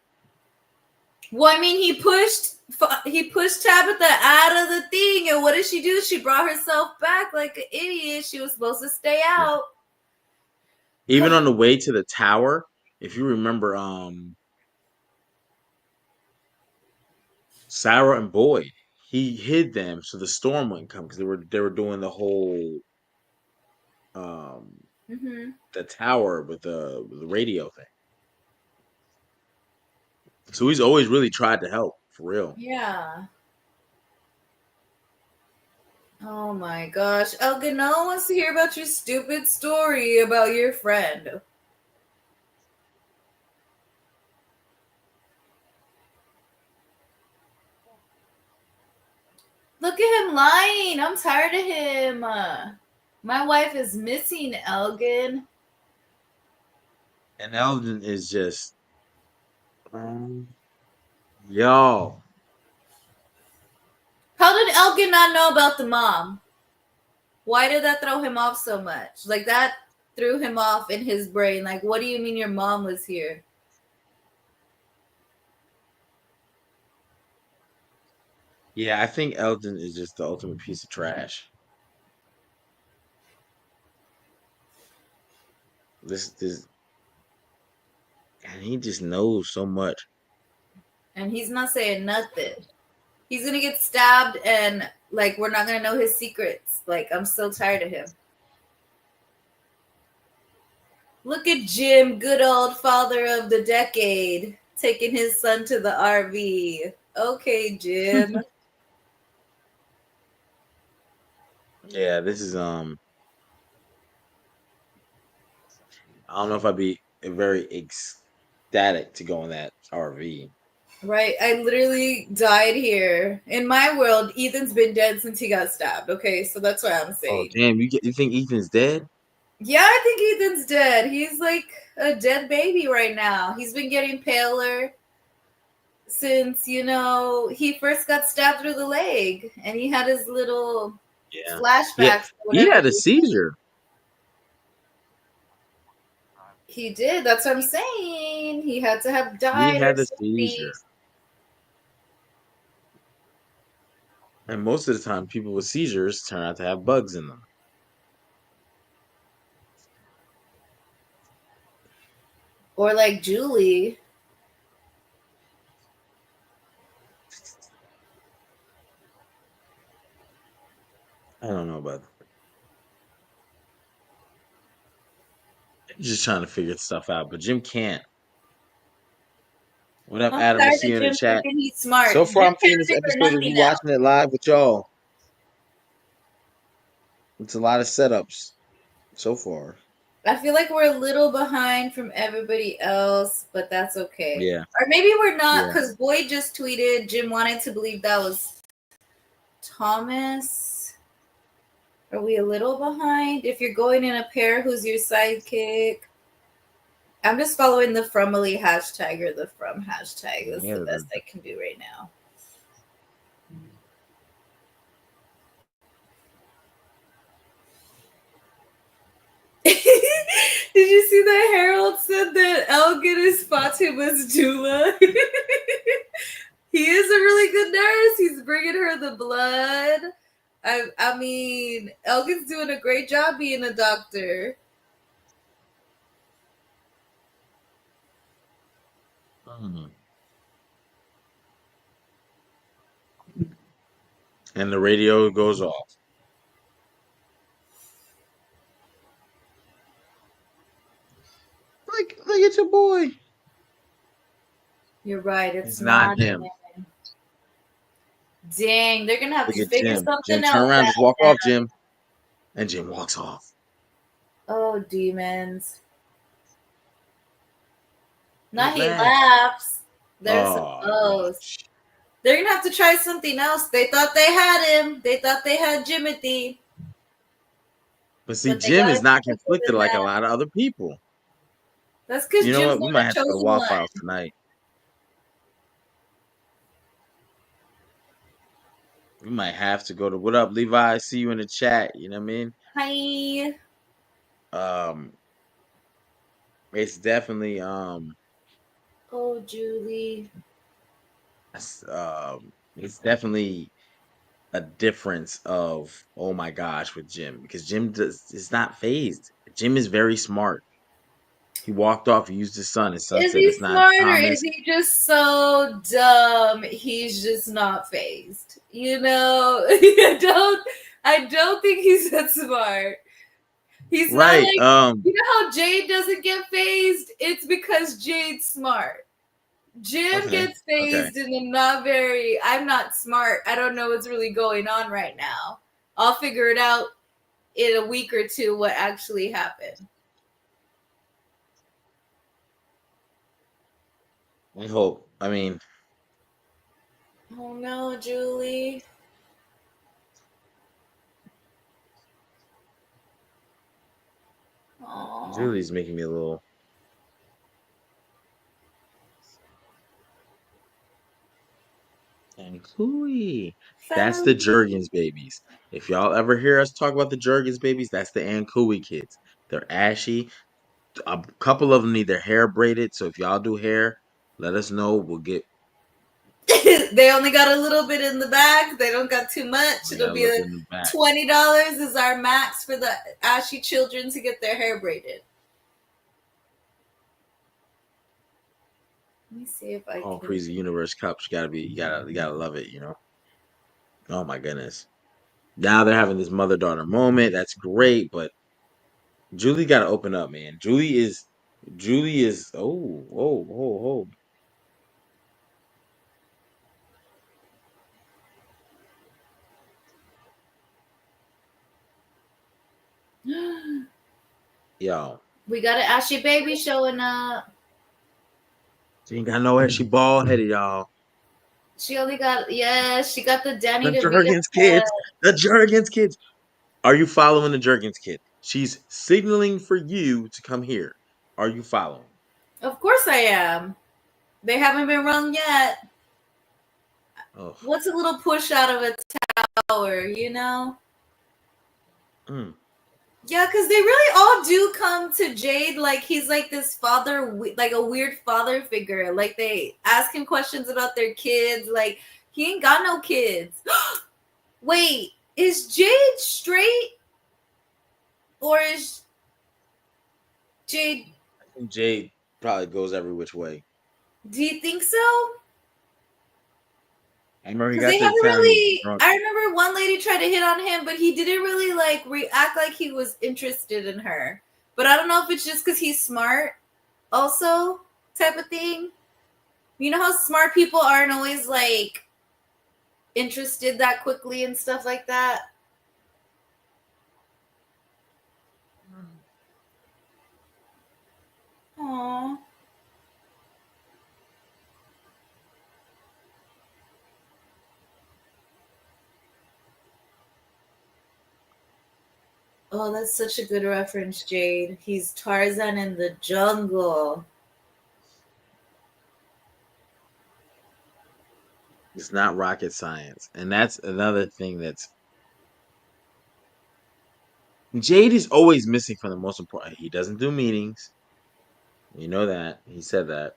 Well, I mean, he pushed Tabitha out of the thing, and what did she do? She brought herself back like an idiot. She was supposed to stay Yeah. out. Even on the way to the tower, if you remember, Sarah and Boyd, he hid them so the storm wouldn't come because they were doing the whole um Mm-hmm. the tower with the radio thing. So he's always really tried to help for real. Yeah. Oh my gosh. Elgin, no one wants to hear about your stupid story about your friend. Look at him lying. I'm tired of him. My wife is missing Elgin. And Elgin is just um, y'all. How did Elgin not know about the mom? Why did that throw him off so much? Like, that threw him off in his brain. Like, what do you mean your mom was here? Yeah, I think Elgin is just the ultimate piece of trash. This and he just knows so much. And he's not saying nothing. He's gonna get stabbed, and like, we're not gonna know his secrets. Like, I'm so tired of him. Look at Jim, good old father of the decade, taking his son to the RV. Okay, Jim. Yeah, this is I don't know if I'd be very ecstatic to go in that RV. Right? I literally died here. In my world, Ethan's been dead since he got stabbed. Okay, so that's what I'm Oh saying. damn, you think Ethan's dead? Yeah, I think Ethan's dead. He's like a dead baby right now. He's been getting paler since, he first got stabbed through the leg, and he had his little Yeah. Yeah. flashbacks or He whatever. had a seizure. He did. That's what I'm saying. He had to have He died or had a something. seizure. And most of the time, people with seizures turn out to have bugs in them. Or like Julie. I don't know about that. He's just trying to figure stuff out, but Jim can't. What up, I'm Adam? I tired see of you in the Jim chat. thinking he's smart. So Jim far, I'm can't seeing this figure episode of nothing you out. watching it live with y'all. It's a lot of setups so far. I feel like we're a little behind from everybody else, but that's okay. Yeah, Or maybe we're not, yeah. because Boyd just tweeted Jim wanted to believe that was Thomas. Are we a little behind? If you're going in a pair, who's your sidekick? I'm just following the Fromily hashtag or the From hashtag. That's Yeah, the best I can do right now. Did you see that Harold said that Elgin is Fatima's doula? He is a really good nurse. He's bringing her the blood. I mean, Elgin's doing a great job being a doctor. And the radio goes off. Look at your boy. You're right. It's It's not not him. him. Dang, they're gonna have Look to at figure Jim. Jim, something turn else around. Just walk out. off, Jim. And Jim walks off. Oh, demons. He's Not he mad. laughs. They're Oh, supposed. They're gonna have to try something else. They thought they had him. They thought they had Jimothy. but see, But they Jim gotta is do not quicker conflicted than like a that. lot of other people. That's because You know Jim's what? We not might the have to go to chosen Waffle one. House tonight. We might have to go to what up, Levi? I see you in the chat. You know what I mean? Hi. It's definitely Oh, Julie. it's definitely a difference of oh my gosh with Jim because Jim is not phased. Jim is very smart. He walked off. He used his son. His son Is said he it's not smart or is Thomas. he just so dumb? He's just not phased. You know, I don't think he's that smart. He's not Right. like, you know how Jade doesn't get phased? It's because Jade's smart. Jim Okay. gets phased and I'm not smart. I don't know what's really going on right now. I'll figure it out in a week or two what actually happened. I hope. I mean, Oh no, Julie. Oh. Julie's making me a little. And Cooey. That's the Jurgens babies. If y'all ever hear us talk about the Jurgens babies, that's the Ancooey kids. They're ashy. A couple of them need their hair braided. So if y'all do hair, let us know. We'll get. They only got a little bit in the bag. They don't got too much. We got It'll a be little bit in the back. $20 is our max for the ashy children to get their hair braided. Let me see if I Oh, can. Crazy Universe Cups. You gotta love it. You know. Oh my goodness. Now they're having this mother daughter moment. That's great, but Julie got to open up, man. Julie is. Oh, oh, oh, yo. We got an ashy baby showing up. She ain't got no hair. She bald headed, y'all. She only got, yeah, she got the Danny The DeVito Jurgens cut. kids. The Jurgens kids. Are you following the Jurgens kid? She's signaling for you to come here. Are you following? Of course I am. They haven't been rung yet. Oh, What's a little push out of a tower, you know? Mm. Yeah, because they really all do come to Jade like he's like this father, like a weird father figure. Like they ask him questions about their kids. Like he ain't got no kids. Wait, is Jade straight or is Jade? I think Jade probably goes every which way. Do you think so? I remember he Because got they to the haven't town. He was really. drunk. I remember one lady tried to hit on him, but he didn't really like react like he was interested in her. But I don't know if it's just because he's smart, also type of thing. You know how smart people aren't always like interested that quickly and stuff like that. Aww. Oh, that's such a good reference, Jade. He's Tarzan in the jungle. It's not rocket science, and that's another thing that's Jade is always missing from the most important. He doesn't do meetings. You know that he said that.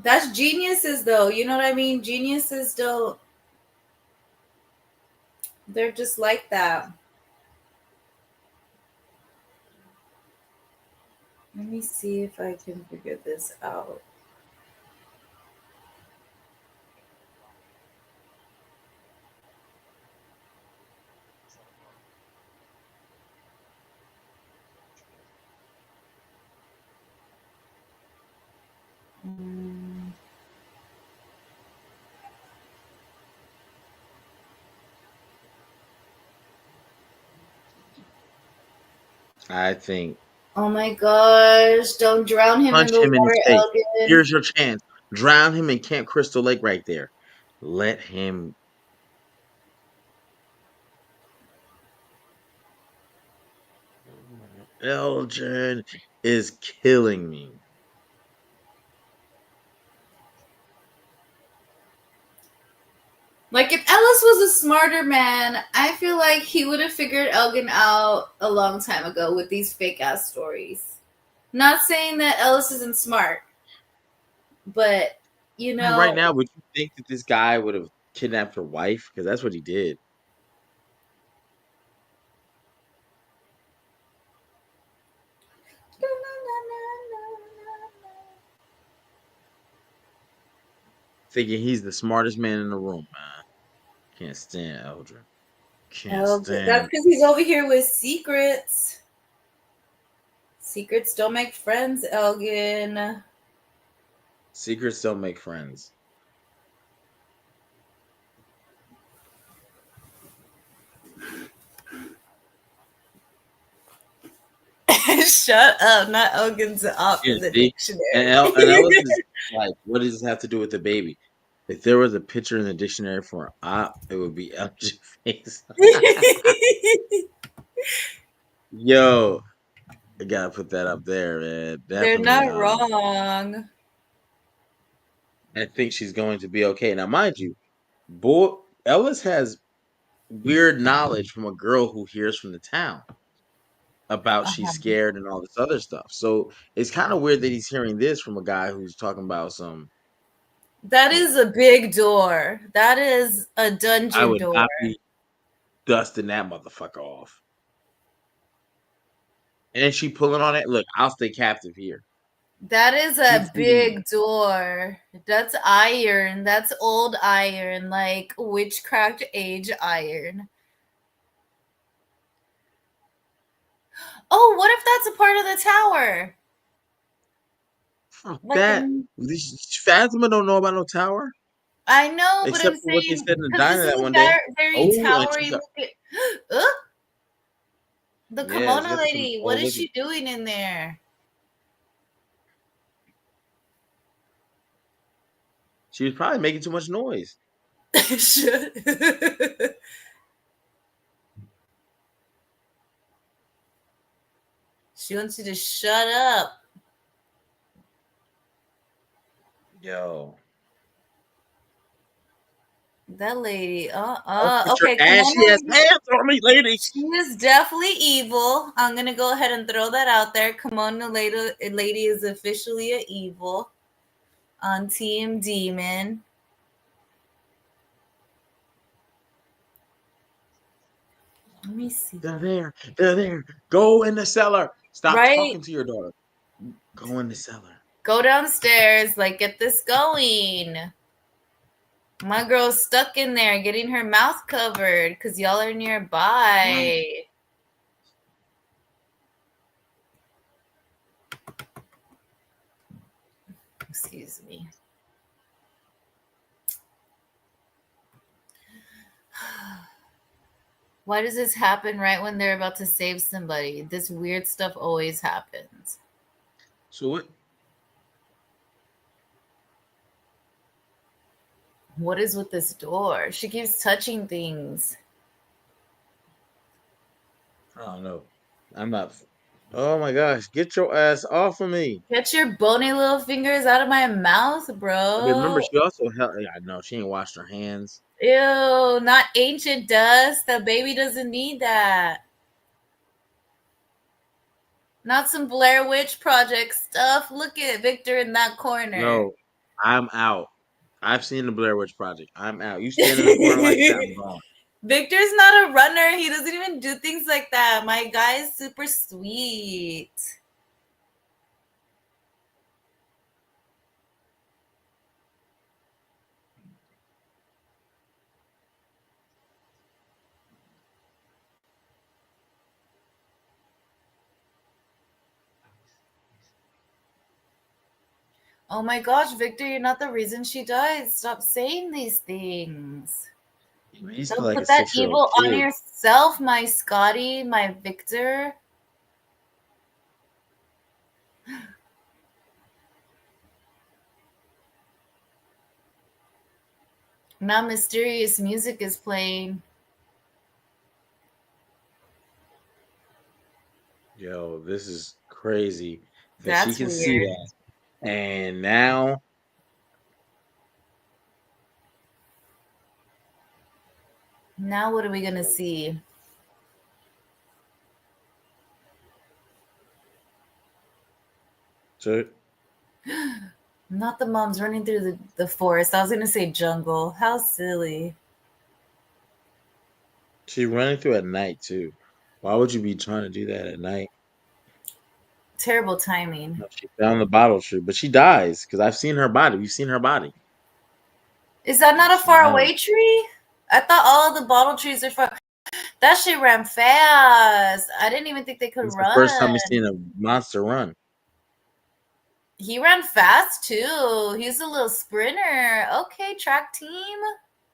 That's geniuses, though. You know what I mean? Geniuses don't. They're just like that. Let me see if I can figure this out. Mm. I think Oh my gosh! Don't drown him in punch the him in his water, face. Elgin. Here's your chance. Drown him in Camp Crystal Lake right there. Let him. Elgin is killing me. Like if Ellis was a smarter man, I feel like he would have figured Elgin out a long time ago with these fake ass stories. Not saying that Ellis isn't smart, but you I mean, right know, now, would you think that this guy would have kidnapped her wife? Because that's what he did. Thinking he's the smartest man in the room, man. Can't stand Eldrin. Can't Elgin, that's stand. because he's over here with secrets. Secrets don't make friends, Elgin. Secrets don't make friends. Shut up, not Elgin's off Yeah, in the see? And dictionary. Ellis is like, what does this have to do with the baby? If there was a picture in the dictionary for an op, it would be Eldrin face. Yo, I gotta put that up there, man. They're Definitely. not wrong. I think she's going to be okay. Now, mind you, boy, Ellis has weird knowledge from a girl who hears from the town about she's Uh-huh. scared and all this other stuff. So it's kind of weird that he's hearing this from a guy who's talking about some, That you is know, a big door. That is a I dungeon would door. not be dusting that motherfucker off. And she pulling on it. Look, I'll stay captive here. That is She's a thinking, big door. That's iron. That's old iron, like witchcraft age iron. Oh, what if that's a part of the tower? fuck Like, that. Phasma don't know about no tower, I know, but I'm except for what they saying said in the because this diner is that a one day. very Oh, and towery she's a, looking. The yeah, she Kimono got the lady. oh, What is look, she doing in there? she was probably making too much noise. Shut- she wants you to shut up. Yo, That lady. Don't put your Okay, ashy Kimono ass lady. hands on me, lady. She is definitely evil. I'm gonna go ahead and throw that out there. Kimono lady is officially a evil on Team Demon. Let me see. They're there. They're there. Go in the cellar. Stop Right? talking to your daughter. Go in the cellar. Go downstairs. Like, get this going. My girl's stuck in there getting her mouth covered because y'all are nearby. Excuse me. Why does this happen right when they're about to save somebody? This weird stuff always happens. So what? What is with this door? She keeps touching things. I don't know. I'm not. Oh my gosh! Get your ass off of me. Get your bony little fingers out of my mouth, But remember, bro. she also held. I know she ain't washed her hands. Ew, not ancient dust. The baby doesn't need that. Not some Blair Witch Project stuff. Look at Victor in that corner. No, I'm out. I've seen the Blair Witch Project. I'm out. You stand in the corner like that, I'm gone. Victor's not a runner. He doesn't even do things like that. My guy is super sweet. Oh my gosh, Victor, you're not the reason she died. Stop saying these things. You feel Don't like a put that 6-year-old evil on kid. yourself, my Scotty, my Victor. Now mysterious music is playing. Yo, this is crazy that she That's can see weird. that. And now, Now what are we gonna see? so Not the moms running through the forest. I was gonna say jungle. How silly. she's running through at night too. Why would you be trying to do that at night? Terrible timing. No, she found the bottle tree, but she dies because I've seen her body. We've seen her body. Is that not a She far dies. away tree? I thought all the bottle trees are far. That shit ran fast. I didn't even think they could This is the first run. time we've seen a monster run. He ran fast too. He's a little sprinter. Okay, track team.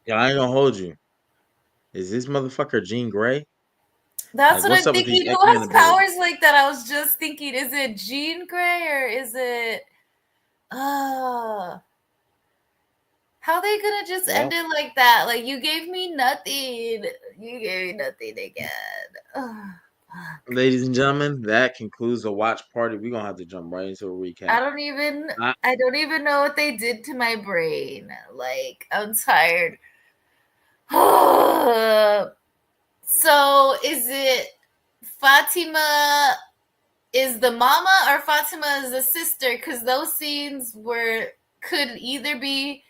Yeah, I ain't gonna hold you. Is this motherfucker Jean Grey? That's Like, what what's I'm up with these thinking. Who X-Men has abilities? powers like that? I was just thinking, is it Jean Grey or is it uh how they gonna just end Well, it like that? Like you gave me nothing. You gave me nothing again. Ugh, fuck. ladies and gentlemen, that concludes the watch party. We're gonna have to jump right into a recap. I don't even I, I don't even know what they did to my brain. Like I'm tired. So is it Fatima is the mama or Fatima is the sister? Because those scenes were could either be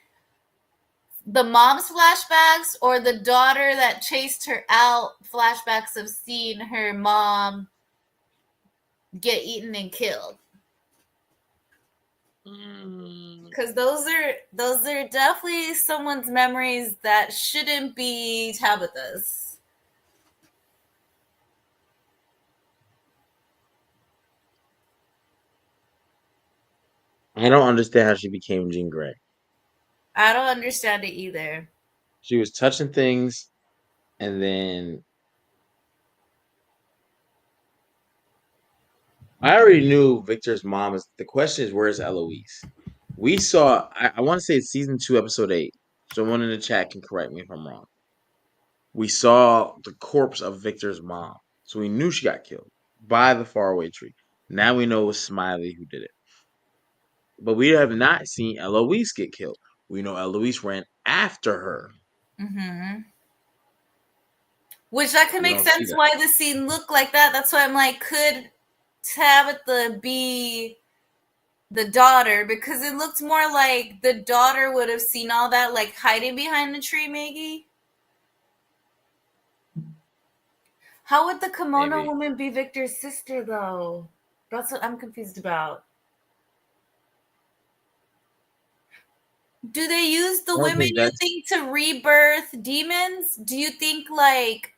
the mom's flashbacks or the daughter that chased her out flashbacks of seeing her mom get eaten and killed. mm, Because those are definitely someone's memories that shouldn't be Tabitha's. I don't understand how she became Jean Grey. I don't understand it either. She was touching things, and then I already knew Victor's mom is. The question is, where's Eloise? We saw. I want to say it's season 2, episode 8. Someone in the chat can correct me if I'm wrong. We saw the corpse of Victor's mom, so we knew she got killed by the faraway tree. Now we know it was Smiley who did it, but we have not seen Eloise get killed. We know Eloise ran after her. Mm-hmm. Which that could You make don't see sense that. why the scene looked like that. That's why I'm like, could Tabitha be the daughter? Because it looked more like the daughter would have seen all that, like hiding behind the tree, maybe. How would the kimono Maybe. woman be Victor's sister, though? That's what I'm confused about. Do they use the I don't women, think you that's think, to rebirth demons? Do you think, like,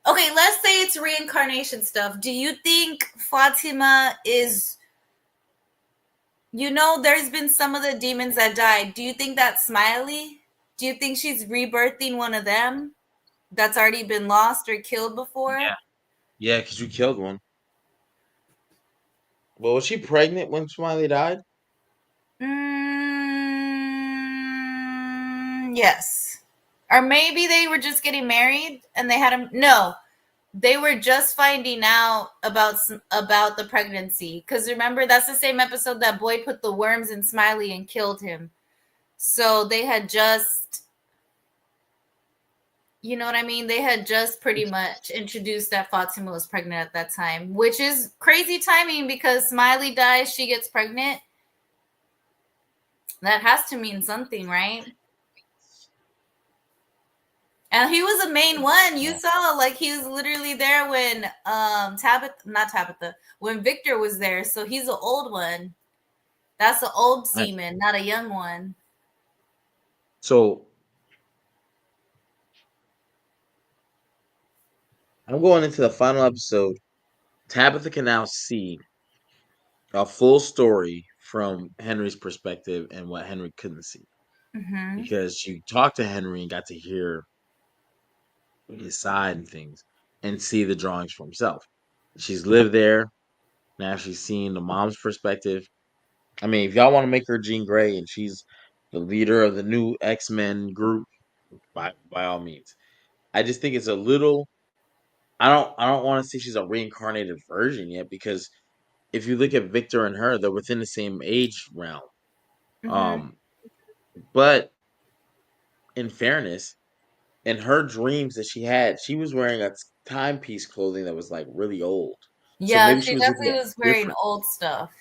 okay, let's say it's reincarnation stuff. Do you think Fatima is, there's been some of the demons that died. Do you think that's Smiley? Do you think she's rebirthing one of them that's already been lost or killed before? yeah. Yeah, because you killed one. Well, was she pregnant when Smiley died? Yes. Or maybe they were just getting married and they had him. No, they were just finding out about the pregnancy. Because remember, that's the same episode that boy put the worms in Smiley and killed him. So they had just, you know what I mean? They had just pretty much introduced that Fatima was pregnant at that time, which is crazy timing because Smiley dies, she gets pregnant. That has to mean something, right? And he was the main one. You saw, like, he was literally there when Tabitha, not Tabitha, when Victor was there. So he's an old one. That's an old Right. seaman, not a young one. So I'm going into the final episode. Tabitha can now see a full story from Henry's perspective and what Henry couldn't see Mm-hmm. because she talked to Henry and got to hear his side and things and see the drawings for himself. She's lived there. Now she's seeing the mom's perspective. I mean, if y'all want to make her Jean Grey and she's the leader of the new X-Men group, by all means. I just think it's a little I don't want to say she's a reincarnated version yet because if you look at Victor and her, they're within the same age realm. Mm-hmm. Um, but in fairness, in her dreams that she had, she was wearing a timepiece clothing that was like really old. So Yeah, maybe she she was looking definitely at was wearing different. old stuff.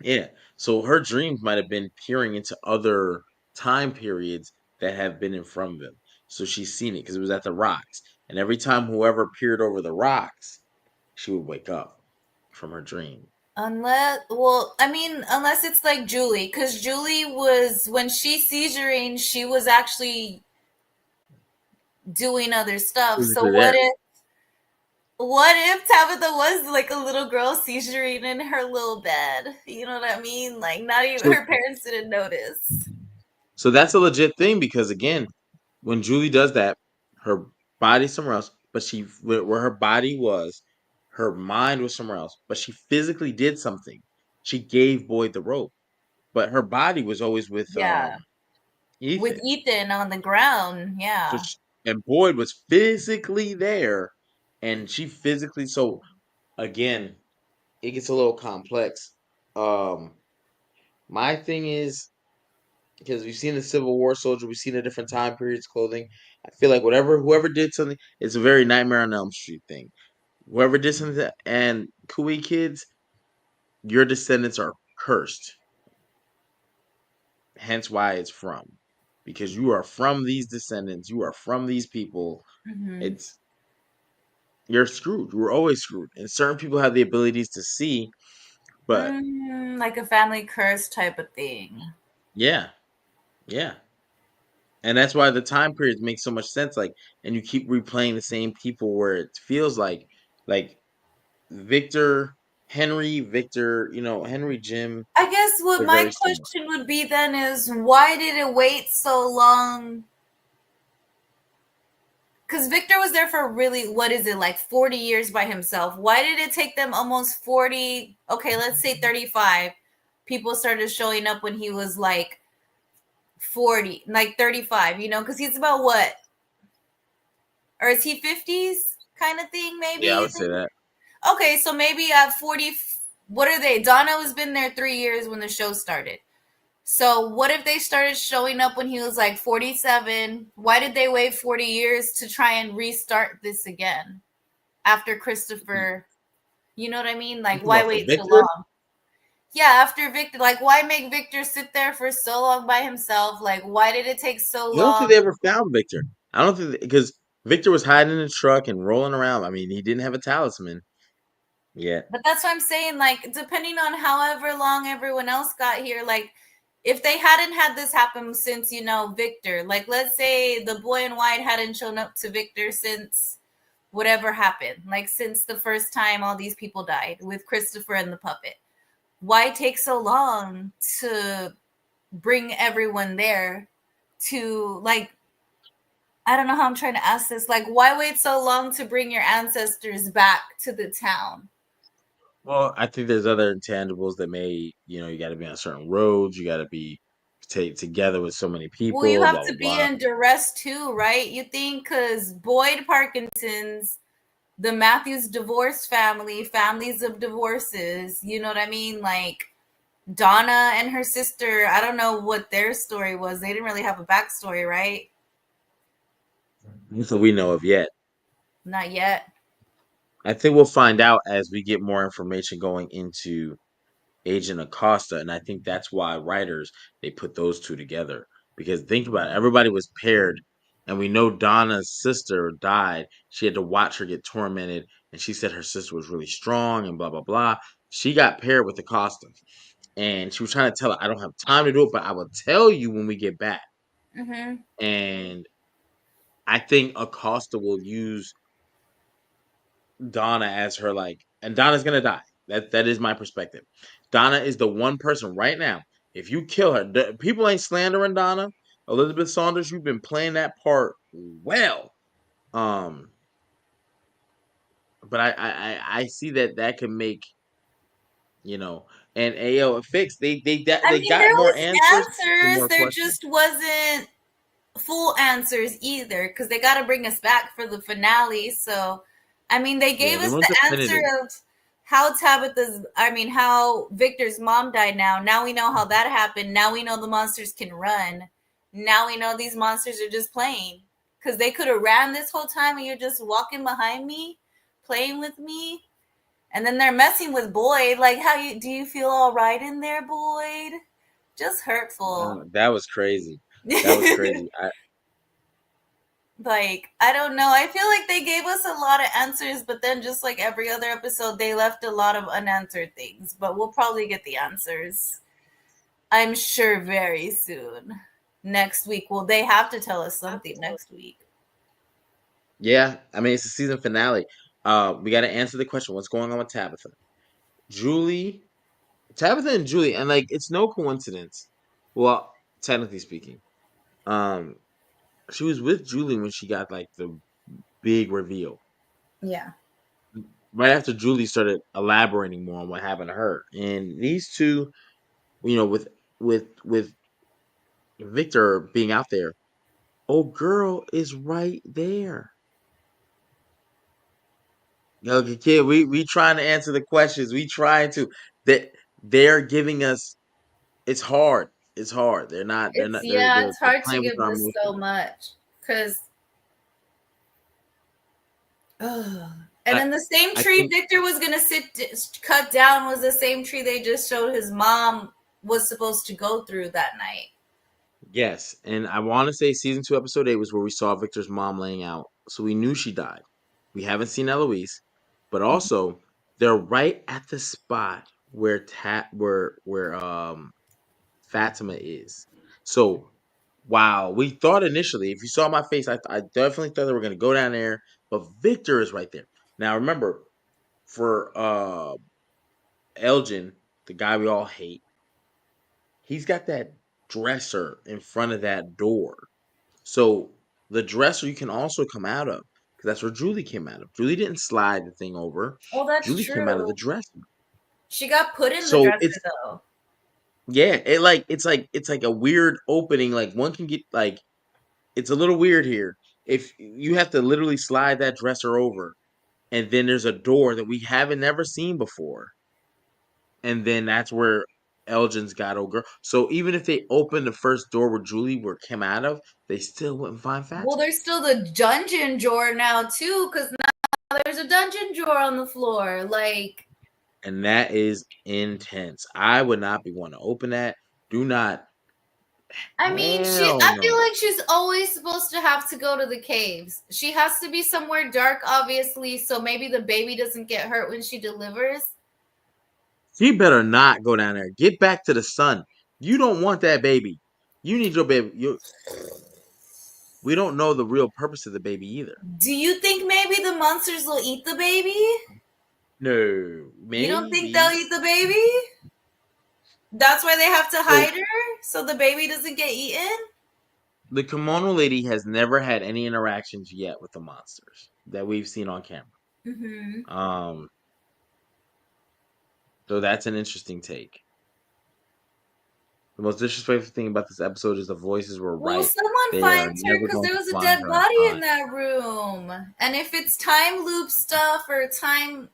Yeah. So her dreams might have been peering into other time periods that have been in front of them. So she's seen it because it was at the rocks. And every time whoever peered over the rocks, she would wake up from her dream. Unless it's like Julie, because Julie was, when she seizuring, she was actually doing other stuff. So Physically what there. if what if Tabitha was like a little girl seizuring in her little bed? You know what I mean? Like, not even So her parents didn't notice. so that's a legit thing because again, when Julie does that, her body's somewhere else, but where her body was, her mind was somewhere else, but she physically did something. She gave Boyd the rope, but her body was always with Yeah. With Ethan. Ethan on the ground. So Yeah. and Boyd was physically there, and she physically. So again, it gets a little complex. Um, my thing is because we've seen the Civil War soldier, we've seen the different time periods clothing. I feel like whoever did something, it's a very Nightmare on Elm Street thing. Whoever did something, and Kui kids, your descendants are cursed. Hence why it's from, because you are from these descendants, you are from these people. Mm-hmm. It's you're screwed. You were always screwed. And certain people have the abilities to see, but Like a family curse type of thing. yeah, yeah. And that's why the time periods make so much sense. Like, and you keep replaying the same people where it feels like Victor, Victor, Henry, Jim, I guess what they're my very similar. question would be then is, why did it wait so long? Because Victor was there for really, what is it, like 40 years by himself? Why did it take them almost 40? Okay, let's say 35. People started showing up when he was like 40, like 35, because he's about what? Or is he 50s kind of thing, maybe, Yeah, I you would say think? that. Okay, so maybe at 40, what are they? Donna has been there 3 years when the show started. So what if they started showing up when he was like 47? Why did they wait 40 years to try and restart this again after Christopher? You know what I mean? You Like, talking why about for wait so Victor? long? Yeah, after Victor, like, why make Victor sit there for so long by himself? Like, why did it take so I don't think long? they ever found Victor. I don't think because Victor was hiding in the truck and rolling around. I mean, he didn't have a talisman yet. But that's what I'm saying. Like, depending on however long everyone else got here, like, if they hadn't had this happen since, Victor, like, let's say the boy in white hadn't shown up to Victor since whatever happened, like, since the first time all these people died with Christopher and the puppet. Why take so long to bring everyone there to, like, I don't know how I'm trying to ask this. Like, why wait so long to bring your ancestors back to the town? Well, I think there's other intangibles that may, you got to be on certain roads. You got to be together with so many Well, you people. have Blah blah to be blah. in duress too, right? You think because Boyd Parkinson's, the Matthews divorce family, families of divorces, you know what I mean? Like Donna and her sister, I don't know what their story was. They didn't really have a backstory, right? That's what we know of yet. Not yet. I think we'll find out as we get more information going into Agent Acosta, and I think that's why writers they put those two together. Because think about it, everybody was paired, and we know Donna's sister died. She had to watch her get tormented, and she said her sister was really strong and blah blah blah. She got paired with Acosta, and she was trying to tell her, "I don't have time to do it, but I will tell you when we get back." Mm-hmm. And I think Acosta will use Donna as her and Donna's gonna die. That is my perspective. Donna is the one person right now. If you kill her, people ain't slandering Donna. Elizabeth Saunders, you've been playing that part well. Um, but I see that can make you know and AO fix I they mean, got there more was answers and answers. more There questions. just wasn't full answers either because they got to bring us back for the finale. So, I mean, they Yeah, gave they us weren't the answer definitive. of how Victor's mom died now. Now we know how that happened. Now we know the monsters can run. Now we know these monsters are just playing because they could have ran this whole time and you're just walking behind me, playing with me. And then they're messing with Boyd. Like, do you feel all right in there, Boyd? Just hurtful. That was crazy. That was crazy. Like, I don't know. I feel like they gave us a lot of answers, but then just like every other episode, they left a lot of unanswered things. But we'll probably get the answers, I'm sure, very soon. Next week. Well, they have to tell us something next week. Yeah, I mean it's the season finale. We got to answer the question: what's going on with Tabitha? Julie, Tabitha and Julie, and it's no coincidence. Well, technically speaking, um, she was with Julie when she got the big reveal. Yeah. Right after Julie started elaborating more on what happened to her, and these two, with Victor being out there, oh girl is right there. Okay, kid, we trying to answer the questions. We trying to that they're giving us. It's hard. It's hard. They're not. They're It's, not. They're yeah, they're, it's they're hard to playing with give our us so emotions. much because ugh. And I then the same I tree think Victor was gonna cut down was the same tree they just showed his mom was supposed to go through that night. yes, and I want to say season 2, episode 8 was where we saw Victor's mom laying out, so we knew she died. We haven't seen Eloise, but also they're right at the spot where Fatima is. So wow, we thought initially, if you saw my face, I definitely thought they were gonna go down there, but Victor is right there. Now remember, for Elgin, the guy we all hate, he's got that dresser in front of that door. So the dresser you can also come out of because that's where Julie came out of. Julie didn't slide the thing over. Oh, that's Julie came out of the true. dresser. She got put in the So dresser it's though. yeah, it's like a weird opening. Like one can get it's a little weird here. If you have to literally slide that dresser over, and then there's a door that we haven't never seen before, and then that's where Elgin's got old girl. So even if they open the first door where Julie were came out of, they still wouldn't find Well, Fatima. there's still the dungeon drawer now too, because now there's a dungeon drawer on the floor. Like, And that is intense. I would not be want to open that. Do not. I mean, Hell I feel no. like she's always supposed to have to go to the caves. She has to be somewhere dark, obviously, so maybe the baby doesn't get hurt when she delivers. She better not go down there. Get back to the sun. You don't want that baby. You need your baby. We don't know the real purpose of the baby either. Do you think maybe the monsters will eat the baby? No, You don't think they'll maybe. eat the baby? That's why they have to So hide her so the baby doesn't get eaten? the kimono lady has never had any interactions yet with the monsters that we've seen on camera. Mm-hmm. Um, so that's an interesting take. The most disrespectful thing about this episode is the voices were Well, right. someone They are finds her never because going there to was a find dead her in body in time. that room. And if it's time loop stuff or time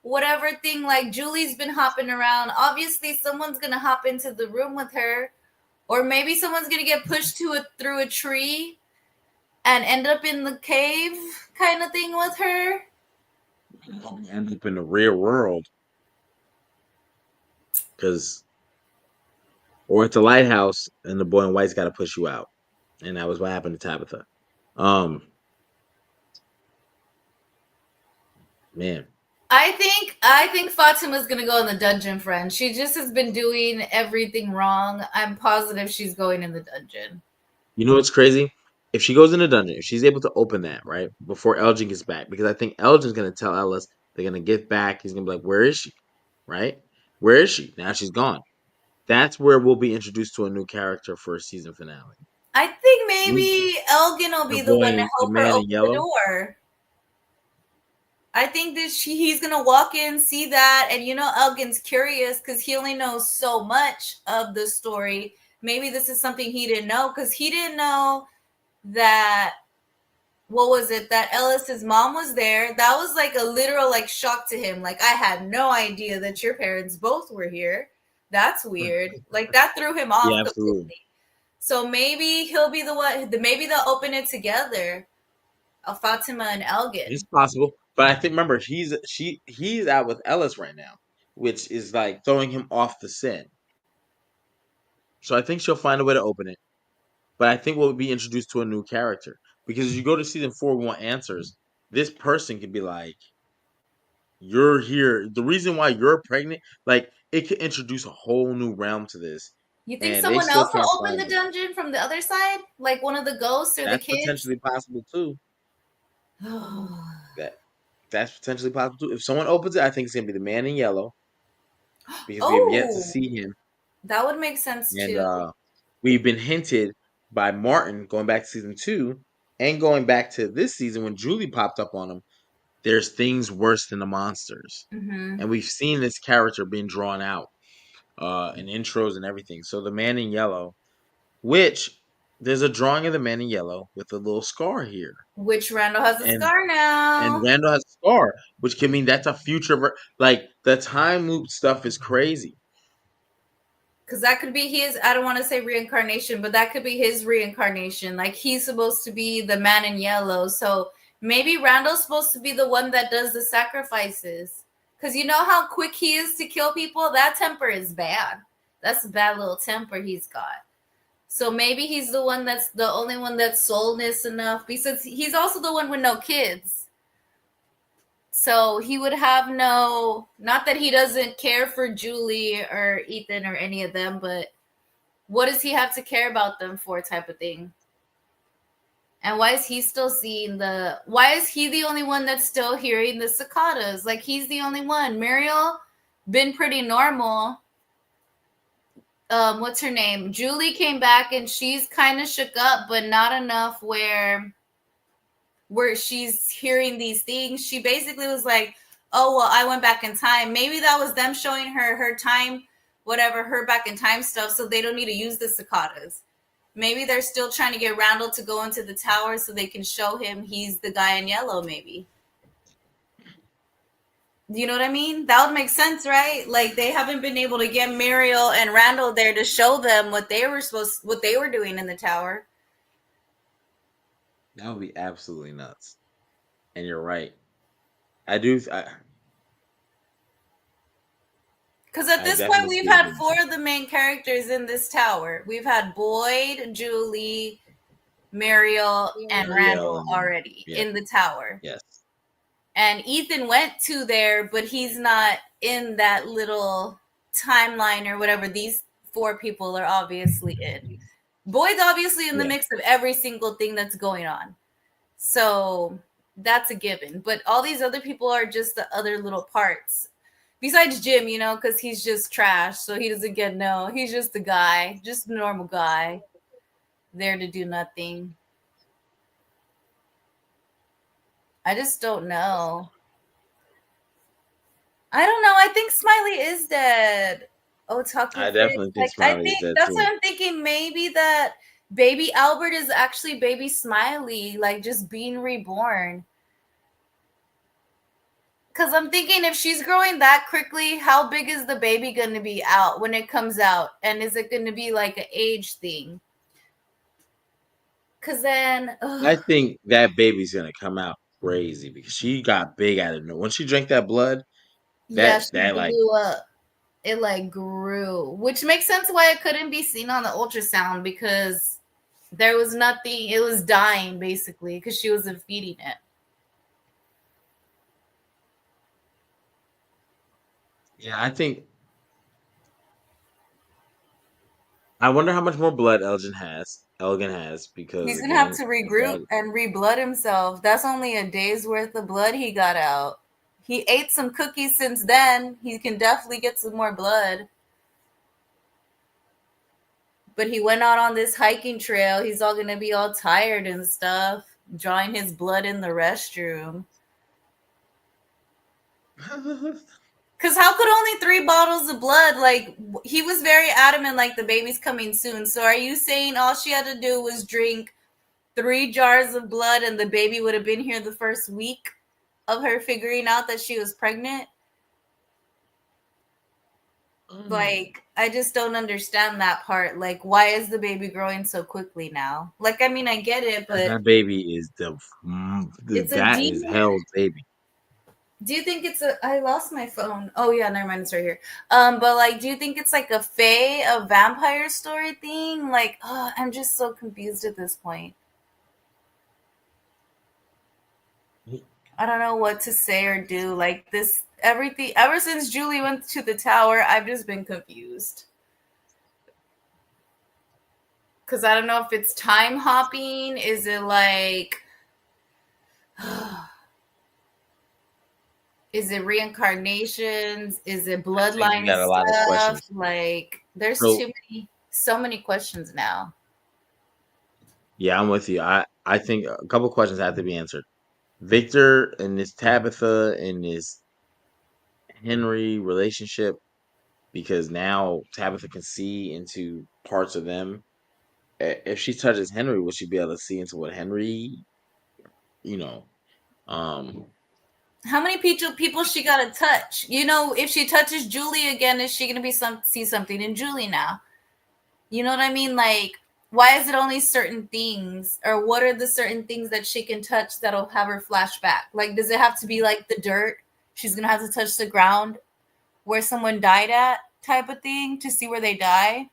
whatever thing, like Julie's been hopping around, obviously someone's gonna hop into the room with her, or maybe someone's gonna get pushed through a tree and end up in the cave kind of thing with her. End up in the real world because, or at the lighthouse, and the boy in white's got to push you out, and that was what happened to Tabitha. Um, man, I think Fatima's gonna go in the dungeon, friend. She just has been doing everything wrong. I'm positive she's going in the dungeon. you know what's crazy? If she goes in the dungeon, if she's able to open that right before Elgin gets back, because I think Elgin's gonna tell Ellis they're gonna get back. He's gonna be like, "Where is she?" Right? Where is she? Now she's gone. That's where we'll be introduced to a new character for a season finale. I think We, maybe Elgin will the be the one to the help her man in open the yellow. door. I think that he's gonna walk in, see that, and Elgin's curious because he only knows so much of the story. Maybe this is something he didn't know because he didn't know that what was it that Ellis's mom was there. That was like a literal like shock to him. Like, I had no idea that your parents both were here. That's weird. Like, that threw him Yeah, off absolutely. completely. So maybe he'll be the one. Maybe they'll open it together. Fatima and It's Elgin. possible, but I think remember he's out with Ellis right now, which is like throwing him off the scent. So I think she'll find a way to open it. But I think we'll be introduced to a new character because as you go to season 4, we want answers. This person could be like, "You're here. The reason why you're pregnant, like it could introduce a whole new realm to this, You think and they someone still else will can't open find the it. dungeon from the other side? Like one of the ghosts or the That's kids? potentially possible too. That that's potentially possible too. If someone opens it, I think it's gonna be the man in yellow because we have yet to Oh, see him. that would make sense And too. we've been hinted by Martin going back to season 2 and going back to this season when Julie popped up on him. There's things worse than the monsters, Mm-hmm. and we've seen this character being drawn out in intros and everything. So the man in yellow, which there's a drawing of the man in yellow with a little scar here, Which Randall has a and scar now. Randall has a scar, which can mean that's a future. Like the time loop stuff is crazy. Because that could be his, I don't want to say reincarnation, but that could be his reincarnation. Like, he's supposed to be the man in yellow. So maybe Randall's supposed to be the one that does the sacrifices. Because you know how quick he is to kill people? That temper is bad. That's a bad little temper he's got. So maybe he's the one that's the only one that's soulless enough because he's also the one with no kids. So he would have no, not that he doesn't care for Julie or Ethan or any of them, but what does he have to care about them for type of thing? And why is he still seeing why is he the only one that's still hearing the cicadas? Like, he's the only one. Muriel been pretty normal. What's her name? Julie came back and she's kind of shook up, but not enough where she's hearing these things. She basically was like, "Oh, well, I went back in time." Maybe that was them showing her time, whatever, her back in time stuff, so they don't need to use the cicadas. Maybe they're still trying to get Randall to go into the tower so they can show him he's the guy in yellow, maybe. You know what I mean? That would make sense, right? Like they haven't been able to get Muriel and Randall there to show them what they were doing in the tower. That would be absolutely nuts. And you're right. I do. Because at I this point, definitely we've see it had being four done. of the main characters in this tower. We've had Boyd, Julie, Muriel, and Ariel Randall and already yeah, in the tower. yes, And Ethan went to there, but he's not in that little timeline or whatever these four people are obviously in. Boyd's obviously in the yeah. mix of every single thing that's going on. So that's a given. But all these other people are just the other little parts. Besides Jim, you know, because he's just trash. So he doesn't get no. He's just a guy, just a normal guy, there to do nothing. I just don't know. I don't know. I think Smiley is dead. Otaku I Fix. definitely think Like, I Smiley is think dead that's too. what I'm thinking. Maybe that baby Albert is actually baby Smiley, like just being reborn. Because I'm thinking if she's growing that quickly, how big is the baby going to be out when it comes out? And is it going to be like an age thing? Because then, I think that baby's gonna come out crazy because she got big out of nowhere. When she drank that blood, yeah, she that like blew up. It like grew, which makes sense why it couldn't be seen on the ultrasound because there was nothing. It was dying basically because she wasn't feeding it. yeah, I think I wonder how much more blood Elgin has because He's gonna have again, to his dad. regroup and reblood himself. That's only a day's worth of blood he got out. He ate some cookies since then. He can definitely get some more blood. But he went out on this hiking trail. He's all gonna be all tired and stuff, drawing his blood in the restroom. Cause how could only 3 bottles of blood? Like he was very adamant, like the baby's coming soon. So are you saying all she had to do was drink 3 jars of blood and the baby would have been here the first week of her figuring out that she was pregnant? Like I just don't understand that part. Like why is the baby growing so quickly now? Like I mean I get it, but That baby is it's a that is demon. hell's baby. Do you think it's a? I lost my phone. Oh yeah, never mind. It's right here. But like, do you think it's like a fae, a vampire story thing? Like, oh, I'm just so confused at this point. I don't know what to say or do. Like this, everything. Ever since Julie went to the tower, I've just been confused. Because I don't know if it's time hopping. Is it like? Is it reincarnations? Is it I think we bloodline got a lot of stuff? questions. Like, there's So so many questions now. yeah, I'm with you. I think a couple questions have to be answered. Victor and this Tabitha and this Henry relationship, because now Tabitha can see into parts of them. If she touches Henry, will she be able to see into what Henry, you know, um, How many people she got to touch? You know, if she touches Julie again, is she going to see something in Julie now? You know what I mean? Like, why is it only certain things, or what are the certain things that she can touch that'll have her flashback? Like, does it have to be like the dirt? She's gonna have to touch the ground where someone died at, type of thing, to see where they die.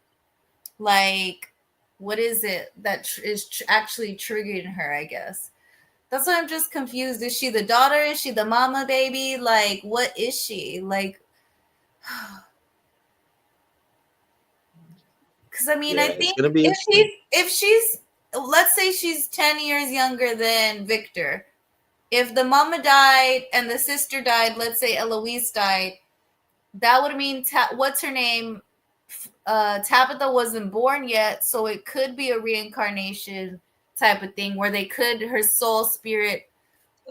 Like, what is it that is actually triggering her? I guess that's why I'm just confused. Is she the daughter? Is she the mama baby? Like, what is she? Like, because I mean, I yeah, it's think gonna be interesting. if she's let's say she's 10 years younger than Victor. If the mama died and the sister died, let's say Eloise died, that would mean what's her name? Tabitha wasn't born yet, so it could be a reincarnation type of thing where they could her soul spirit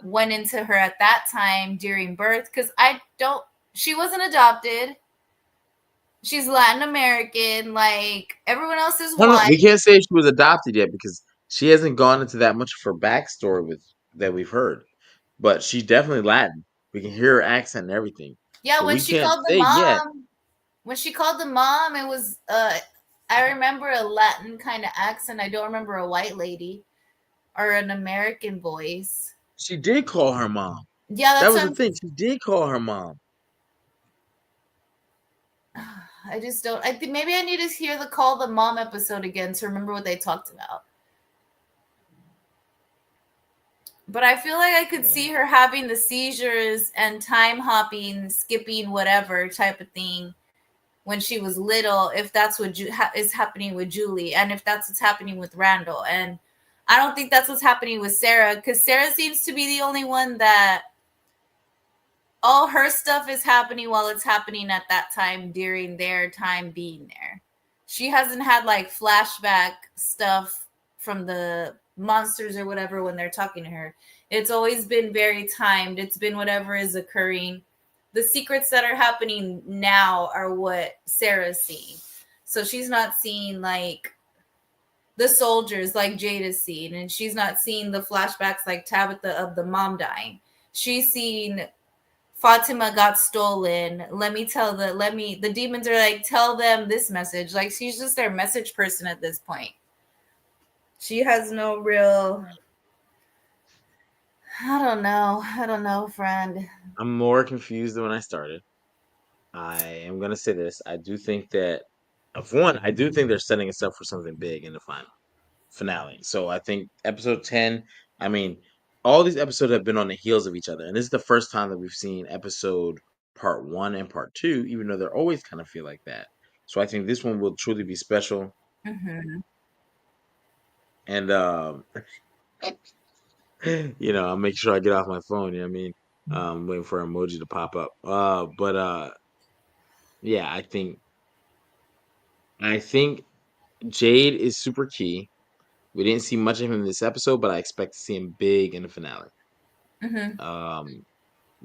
went into her at that time during birth. Because I don't, she wasn't adopted. She's Latin American. Like everyone else is No, no, white. we can't say she was adopted yet because she hasn't gone into that much of her backstory with that we've heard. But she's definitely Latin. We can hear her accent and everything, Yeah, but when we she can't called the say yet. mom, when she called the mom, it was I remember a Latin kind of accent. I don't remember a white lady or an American voice. She did call her mom. Yeah, That that's was what the thing. She did call her mom. I just don't. I think maybe I need to hear the call the mom episode again to remember what they talked about. But I feel like I could Yeah. see her having the seizures and time hopping, skipping, whatever type of thing when she was little. If that's what is happening with Julie, and if that's what's happening with Randall, and I don't think that's what's happening with Sarah, because Sarah seems to be the only one that all her stuff is happening while it's happening at that time during their time being there. She hasn't had like flashback stuff from the monsters or whatever when they're talking to her. It's always been very timed. It's been whatever is occurring. The secrets that are happening now are what Sarah's seeing. So she's not seeing like the soldiers like Jade is seeing, and she's not seeing the flashbacks like Tabitha of the mom dying. She's seeing Fatima got stolen. The demons are like, tell them this message. Like she's just their message person at this point. She has no real, I don't know, friend. I'm more confused than when I started. I am gonna say this. I do think that, for one, I do think they're setting us up for something big in the finale. So I think episode 10. I mean, all these episodes have been on the heels of each other, and this is the first time that we've seen episode part 1 and part 2, even though they're always kind of feel like that. So I think this one will truly be special. Mm-hmm. And I'll make sure I get off my phone. You know what I mean? Waiting for an emoji to pop up. But yeah, I think Jade is super key. We didn't see much of him in this episode, but I expect to see him big in the finale. Mm-hmm. Um,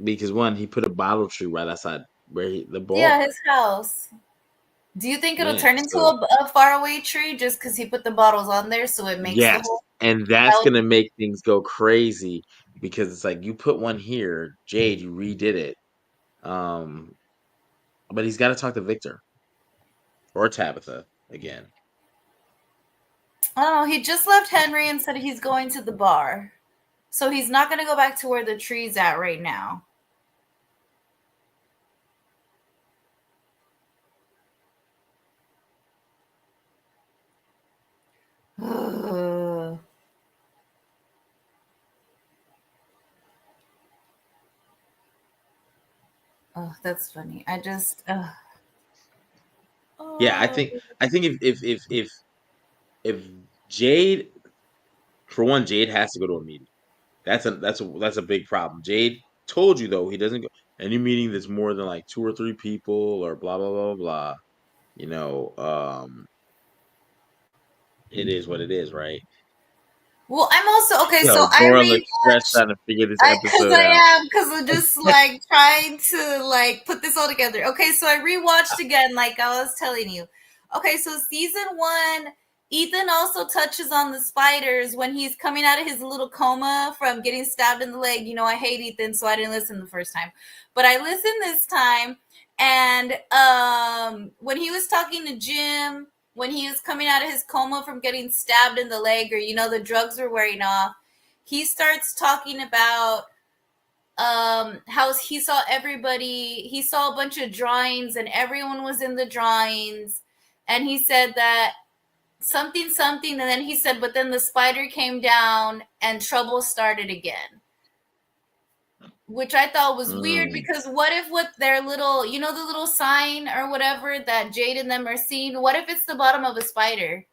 because one, he put a bottle tree right outside the Yeah, bar. his house. Do you think it'll Yeah, turn into so a faraway tree just because he put the bottles on there so it makes the yes, whole and that's house? gonna make things go crazy because it's like you put one here, Jade, you redid it. Um, but he's got to talk to Victor or Tabitha again. I don't know. He just left Henry and said he's going to the bar. So he's not going to go back to where the tree's at right now. Oh, that's funny. I just. Yeah, I Oh. think I think if Jade, for one, Jade has to go to a meeting. That's a big problem. Jade told you though he doesn't go any meeting that's more than like 2 or 3 people or blah blah blah blah. You know, it is what it is, right? Well, I'm also okay. So Yo, I Dora looks stressed rewatched. trying to figure this I because episode out. I am because I'm just like trying to like put this all together. Okay, so I rewatched again, like I was telling you. Okay, so season 1, Ethan also touches on the spiders when he's coming out of his little coma from getting stabbed in the leg. You know, I hate Ethan, so I didn't listen the first time, but I listened this time. And when he was talking to Jim, when he was coming out of his coma from getting stabbed in the leg, or the drugs were wearing off, he starts talking about how he saw a bunch of drawings and everyone was in the drawings, and he said that something, and then he said, but then the spider came down and trouble started again, which I thought was weird, Mm. because what if what their little, the little sign or whatever that Jade and them are seeing, what if it's the bottom of a spider,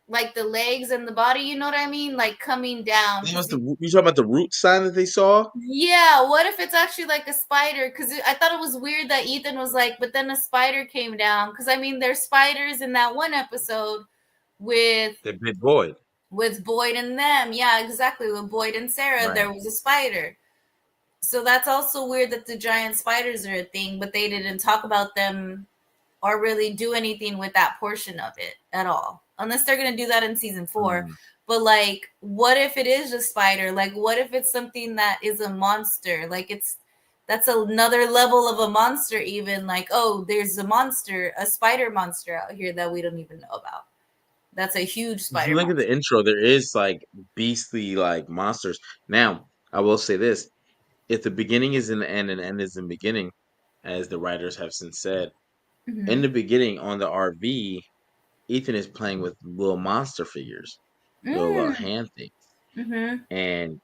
like the legs and the body, you know what I mean, like coming down, That was because you talking about the root sign that they saw? yeah, what if it's actually like a spider? Because I thought it was weird that Ethan was like, but then a spider came down. Because I mean, there's spiders in that one episode with The big void. Boyd and them. Yeah, exactly. With Boyd and Sarah, Right. there was a spider. So that's also weird that the giant spiders are a thing, but they didn't talk about them or really do anything with that portion of it at all, unless they're going to do that in season 4. Mm. But like, what if it is a spider? Like, what if it's something that is a monster? Like, that's another level of a monster, even. Like, oh, there's a monster, a spider monster out here that we don't even know about. That's a huge If you spider look at the monster. intro, there is like beastly like monsters. Now, I will say this: if the beginning is in the end and the end is in the beginning, as the writers have since said, in Mm-hmm. the beginning on the RV, Ethan is playing with little monster figures, little Mm. hand things, Mm-hmm. and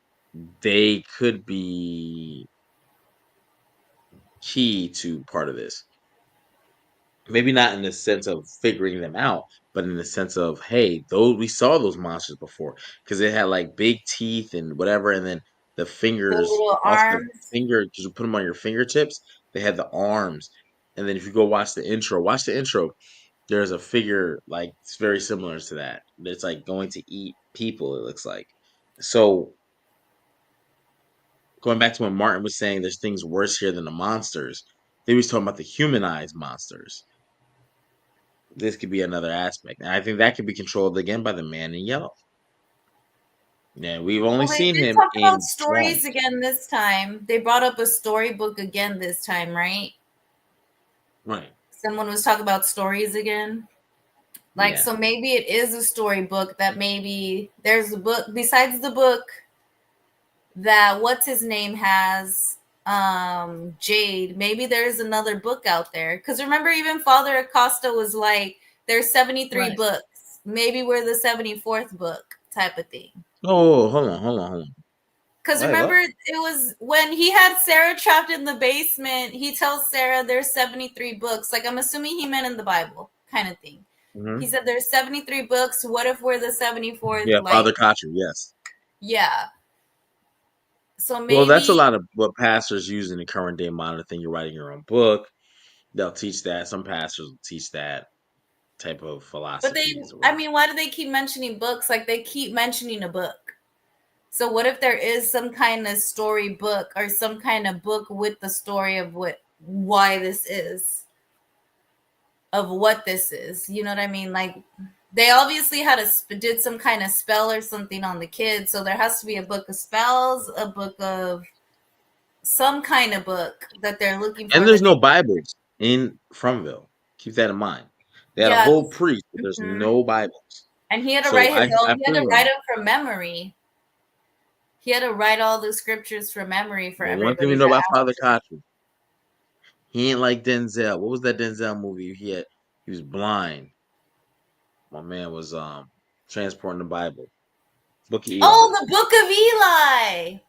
they could be key to part of this. Maybe not in the sense of figuring them out, but in the sense of, hey, those we saw those monsters before because it had like big teeth and whatever, and then the The fingers little off the arms. finger because you put them on your fingertips. They had the arms, and then if you go watch the intro. There's a figure like it's very similar to that. It's like going to eat people. It looks like so. Going back to when Martin was saying there's things worse here than the monsters, he was talking about the humanized monsters. This could be another aspect. And I think that could be controlled again by the man in yellow. Yeah, we've only Well, they seen did him talk about in stories drawings. again this time. They brought up a storybook again this time, right? Right. Someone was talking about stories again. Like, Yeah. so maybe it is a storybook that maybe there's a book besides the book that what's his name has, Jade. Maybe there's another book out there. Because remember, even Father Acosta was like, there's 73 Right. books. Maybe we're the 74th book type of thing. Oh, hold on. Because Wait, remember, what? it was when he had Sarah trapped in the basement. He tells Sarah there's 73 books. Like, I'm assuming he meant in the Bible, kind of thing. He Hmm. said there's 73 books. What if we're the 74th? Yeah, Like, Father Kotcher, yes. yeah. So Well, that's a maybe, lot of what pastors use in the current day modern thing. You're writing your own book. They'll teach that. Some pastors will teach that type of but they, philosophies or I whatever. mean, why do they keep mentioning books? Like, they keep mentioning a book. So what if there is some kind of story book or some kind of book with the story of why this is? Of what this is. You know what I mean? Like, they obviously did some kind of spell or something on the kids, so there has to be a book of spells, a book of some kind of book that they're looking And for there's that no they Bibles in Fromville. Keep that in mind. They had a yeah. whole priest, but there's Mhm. no Bibles. And he had to So write I his own. I He had feel to write like them from memory. He had to write all the scriptures from memory for well, one thing we everybody know to about ask. Father Kotcher, he ain't like Denzel. What was that Denzel movie he was blind. My man was transporting the Bible. Book of Eli. Oh, the Book of Eli.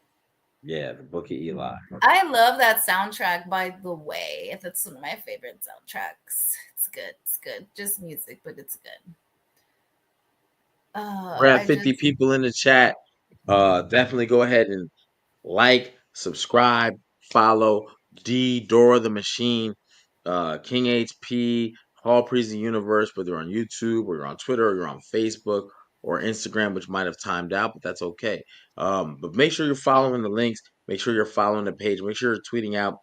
Yeah, the Book of Eli. I love that soundtrack, by the way. That's one of my favorite soundtracks. It's good. It's good. Just music, but it's good. We're at I 50 just people in the chat. Definitely go ahead and like, subscribe, follow D Dora the Machine, King HP, Hall Prison Universe, whether you're on YouTube or you're on Twitter or you're on Facebook or Instagram, which might have timed out, but that's okay. But make sure you're following the links. Make sure you're following the page. Make sure you're tweeting out.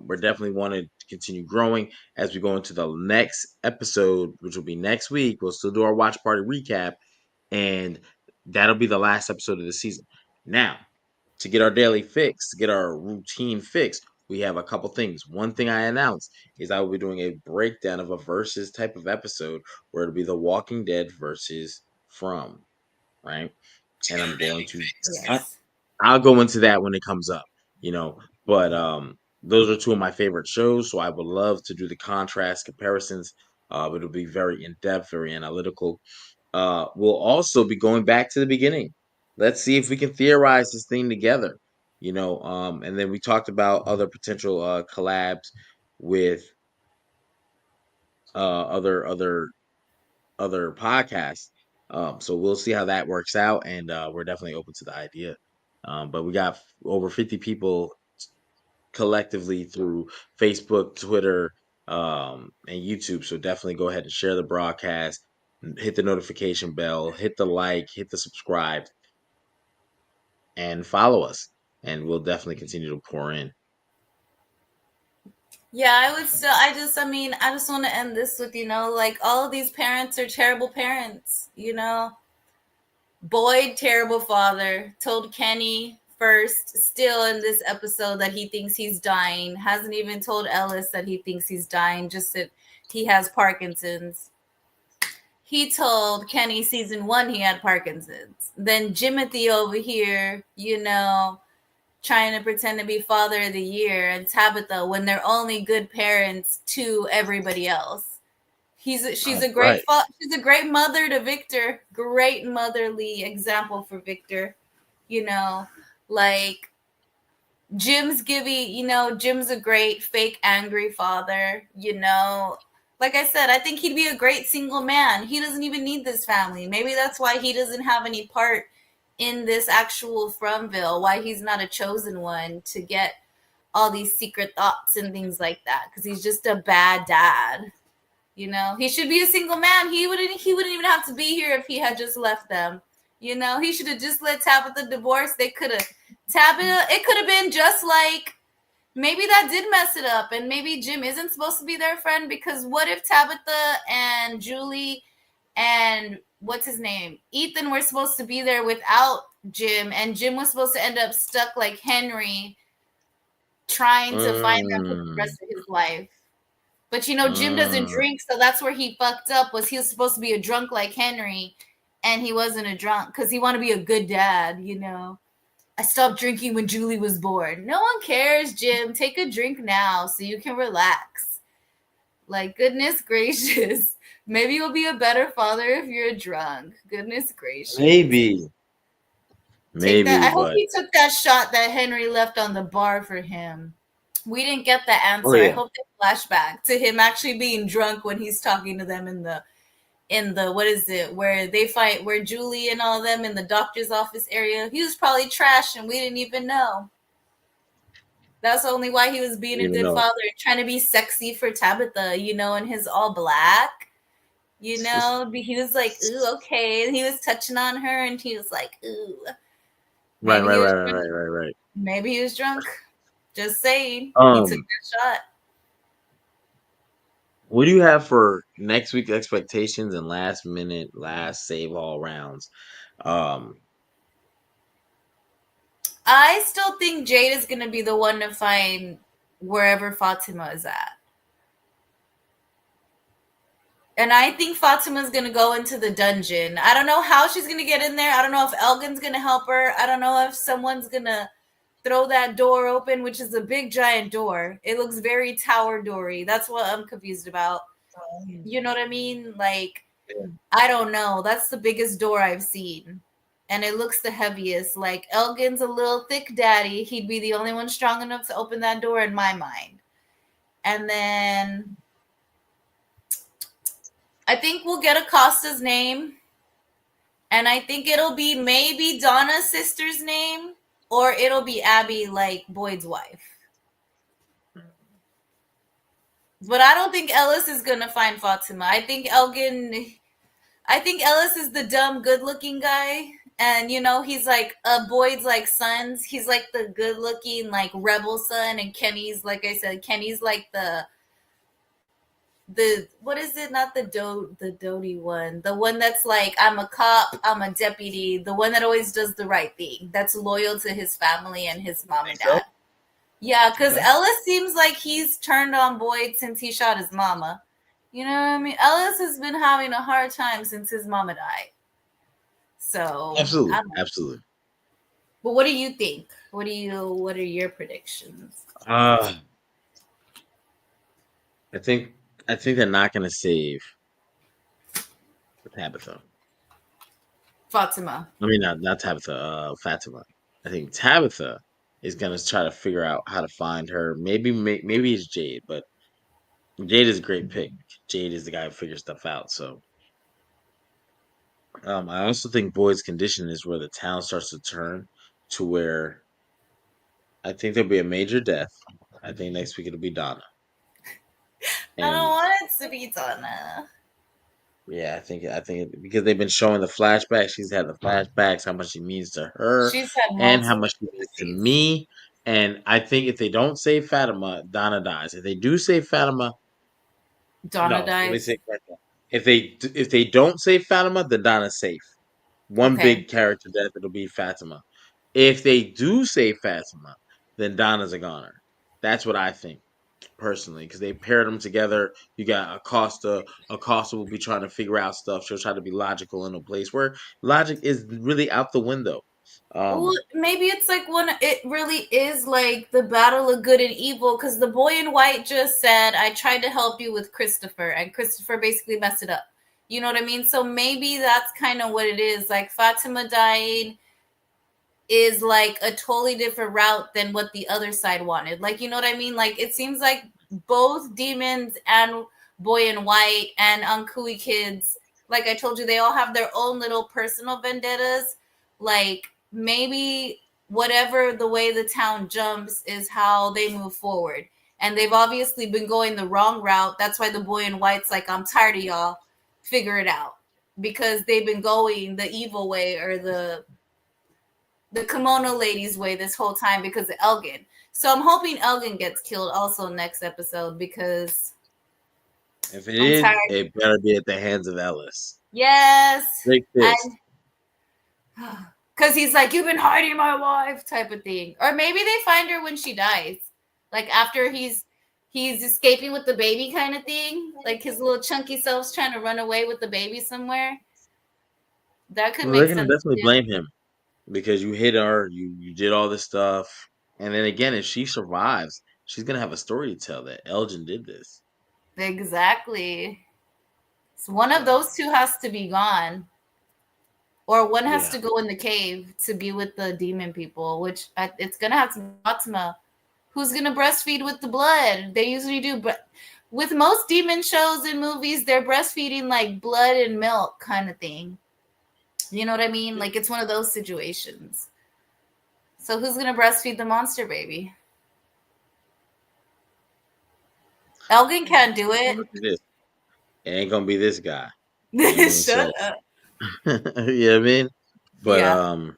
We're definitely wanting to continue growing as we go into the next episode, which will be next week. We'll still do our watch party recap, and that'll be the last episode of the season. Now, to get our daily fix, to get our routine fix, we have a couple things. One thing I announced is I will be doing a breakdown of a versus type of episode where it'll be The Walking Dead versus From, right? And I'm going to I, yes. I'll go into that when it comes up, you know. But those are two of my favorite shows, so I would love to do the contrast comparisons. It'll be very in depth, very analytical. We'll also be going back to the beginning. Let's see if we can theorize this thing together, you know. And then we talked about other potential collabs with other podcasts. So we'll see how that works out, and we're definitely open to the idea. But we got over 50 people collectively through Facebook, Twitter, and YouTube. So definitely go ahead and share the broadcast, hit the notification bell, hit the like, hit the subscribe, and follow us. And we'll definitely continue to pour in. Yeah, I would still. I mean, I just want to end this with, like, all of these parents are terrible parents. Boyd, terrible father, told Kenny first, still in this episode, that he thinks he's dying. Hasn't even told Ellis that he thinks he's dying, just that he has Parkinson's. He told Kenny season 1 he had Parkinson's. Then Jimothy over here, trying to pretend to be father of the year, and Tabitha, when they're only good parents to everybody else. She's a great Right. she's a great mother to Victor, great motherly example for Victor. You know, like Jim's a great fake angry father. Like I said, I think he'd be a great single man. He doesn't even need this family. Maybe that's why he doesn't have any part in this actual Fromville. Why he's not a chosen one to get all these secret thoughts and things like that. Because he's just a bad dad. He should be a single man. He wouldn't even have to be here if he had just left them. He should have just let Tabitha divorce. They could have Tabitha. It could have been just like, maybe that did mess it up, and maybe Jim isn't supposed to be their friend, because what if Tabitha and Julie and what's his name, Ethan, were supposed to be there without Jim, and Jim was supposed to end up stuck like Henry, trying to find them for the Mm, rest of his life. But Jim doesn't mm. drink, so that's where he fucked up. Was he was supposed to be a drunk like Henry, and he wasn't a drunk because he wanted to be a good dad. I stopped drinking when Julie was born. No one cares, Jim. Take a drink now so you can relax. Like, goodness gracious. Maybe you'll be a better father if you're drunk. Goodness gracious. Maybe, Take that. maybe, I hope but he took that shot that Henry left on the bar for him. We didn't get the oh answer. I yeah, hope they flashback to him actually being drunk when he's talking to them in the what is it, where they fight, where Julie and all of them in the doctor's office area. He was probably trash and we didn't even know. That's only why he was being you a never good know. father, trying to be sexy for Tabitha, in his all black. He was like, ooh, okay. And he was touching on her and he was like, ooh. Right, Maybe right, he was right, right, drunk. right, right, right. Maybe he was drunk. Just saying. He took Um, that shot. what do you have for next week expectations and last minute, last save all rounds? Um, I still think Jade is going to be the one to find wherever Fatima is at. And I think Fatima's going to go into the dungeon. I don't know how she's going to get in there. I don't know if Elgin's going to help her. I don't know if someone's going to throw that door open, which is a big giant door. It looks very tower doory. That's what I'm confused about. You know what I mean? Like, I don't know. That's the biggest door I've seen. And it looks the heaviest. Like, Elgin's a little thick daddy. He'd be the only one strong enough to open that door in my mind. And then I think we'll get Acosta's name. And I think it'll be maybe Donna's sister's name, or it'll be Abby, like Boyd's wife. But I don't think Ellis is going to find Fatima. I think Ellis is the dumb, good-looking guy, and he's like Boyd's like sons. He's like the good-looking like rebel son, and Kenny's, like I said, Kenny's like the what is it? Not the doty one. The one that's like, I'm a cop, I'm a deputy. The one that always does the right thing. That's loyal to his family and his I mom think and so. dad. Yeah, because Okay. Ellis seems like he's turned on Boyd since he shot his mama. You know what I mean? Ellis has been having a hard time since his mama died. So I Absolutely, don't know. absolutely. But what do you think? What are your predictions? Uh, I think I think they're not going to save Tabitha. Fatima. I mean, not Tabitha. Fatima. I think Tabitha is going to try to figure out how to find her. Maybe it's Jade, but Jade is a great pick. Jade is the guy who figures stuff out. So, I also think Boyd's condition is where the town starts to turn to where I think there'll be a major death. I think next week it'll be Donna, I don't and want it to be Donna. yeah, because they've been showing the flashbacks. She's had the flashbacks, how much she means to her, She's had and how multiple much she means to pussies. me. And I think if they don't save Fatima, Donna dies. If they do save Fatima, Donna no, let me dies. say it like that. If they don't save Fatima, then Donna's safe. One Okay. big character death, it'll be Fatima. If they do save Fatima, then Donna's a goner. That's what I think personally, because they paired them together. You got Acosta. Acosta will be trying to figure out stuff. She'll try to be logical in a place where logic is really out the window. Well, Um, maybe it's like one. It really is like the battle of good and evil. Because the boy in white just said, "I tried to help you with Christopher," and Christopher basically messed it up. You know what I mean? So maybe that's kind of what it is. Like Fatima dying is like a totally different route than what the other side wanted. Like, you know what I mean? Like, it seems like both demons and Boy in White and Ankui kids, like I told you, they all have their own little personal vendettas. Like, maybe whatever the way the town jumps is how they move forward. And they've obviously been going the wrong route. That's why the Boy in White's like, I'm tired of y'all. Figure it out. Because they've been going the evil way or the kimono lady's way this whole time because of Elgin. So I'm hoping Elgin gets killed also next episode because if it I'm is, tired. it better be at the hands of Ellis. Yes. Big fist. And because he's like, you've been hiding my wife type of thing. Or maybe they find her when she dies. Like after he's escaping with the baby kind of thing. Like his little chunky self's trying to run away with the baby somewhere. That could Well, they're make gonna sense definitely too. blame him because you hit her, you did all this stuff, and then again, if she survives, she's gonna have a story to tell that Elgin did this. Exactly. So one of So those two has to be gone. Or one has yeah, to go in the cave to be with the demon people, which it's gonna have to be Fatima. Who's gonna breastfeed with the blood? They usually do, but with most demon shows and movies, they're breastfeeding like blood and milk kind of thing. You know what I mean? Like it's one of those situations. So who's gonna breastfeed the monster baby? Elgin can't do well, it. look at this. It ain't gonna be this guy. You know what I mean? Shut So up. you know what I mean? But Yeah.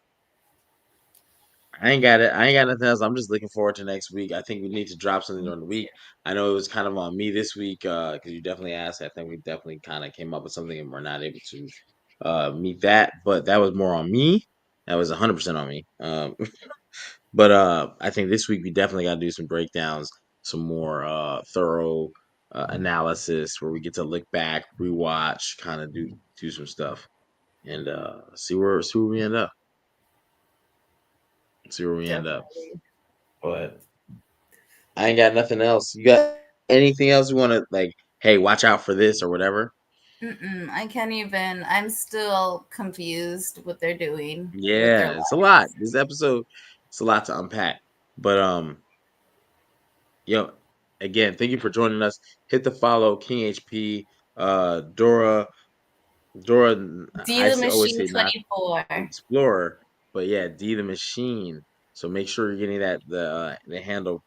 I ain't got it. I ain't got nothing else. I'm just looking forward to next week. I think we need to drop something during the week. I know it was kind of on me this week because you definitely asked. I think we definitely kind of came up with something and we're not able to meet that. But that was more on me. That was 100% on me. But I think this week we definitely got to do some breakdowns, some more thorough analysis where we get to look back, rewatch, kind of do some stuff and see where we end up. See where we end up. Definitely. But I ain't got nothing else. You got anything else you want to like? Hey, watch out for this or whatever. Mm-mm, I can't even. I'm still confused what they're doing with their Yeah, it's a lot. lives. This episode, it's a lot to unpack. But yo, again, thank you for joining us. Hit the follow, King HP, Dora, D I the always Machine say not 24. Explorer, but yeah, D the Machine. So make sure you're getting the handle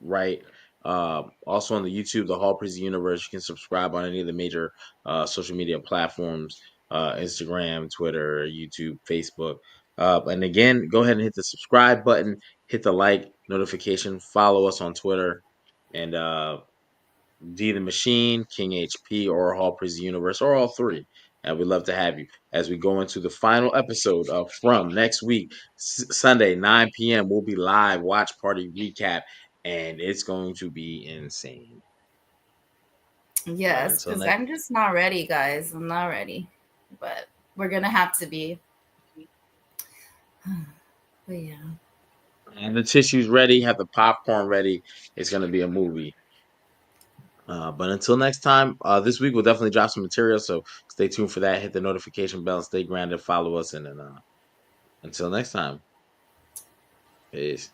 right. Also on the YouTube, the Hall Prison Universe, you can subscribe on any of the major social media platforms, Instagram, Twitter, YouTube, Facebook. And again, go ahead and hit the subscribe button, hit the like notification, follow us on Twitter, and D the Machine, King HP, or Hall Prison Universe, or all three. And we'd love to have you as we go into the final episode of From next week, Sunday, 9 p.m. We'll be live, watch party recap, and it's going to be insane. But Yes, until because next, I'm just not ready, guys. I'm not ready. But we're going to have to be. But yeah. and the tissues ready, have the popcorn ready. It's going to be a movie. But until next time, this week we'll definitely drop some material, so stay tuned for that. Hit the notification bell, stay grounded, follow us, and then until next time, peace.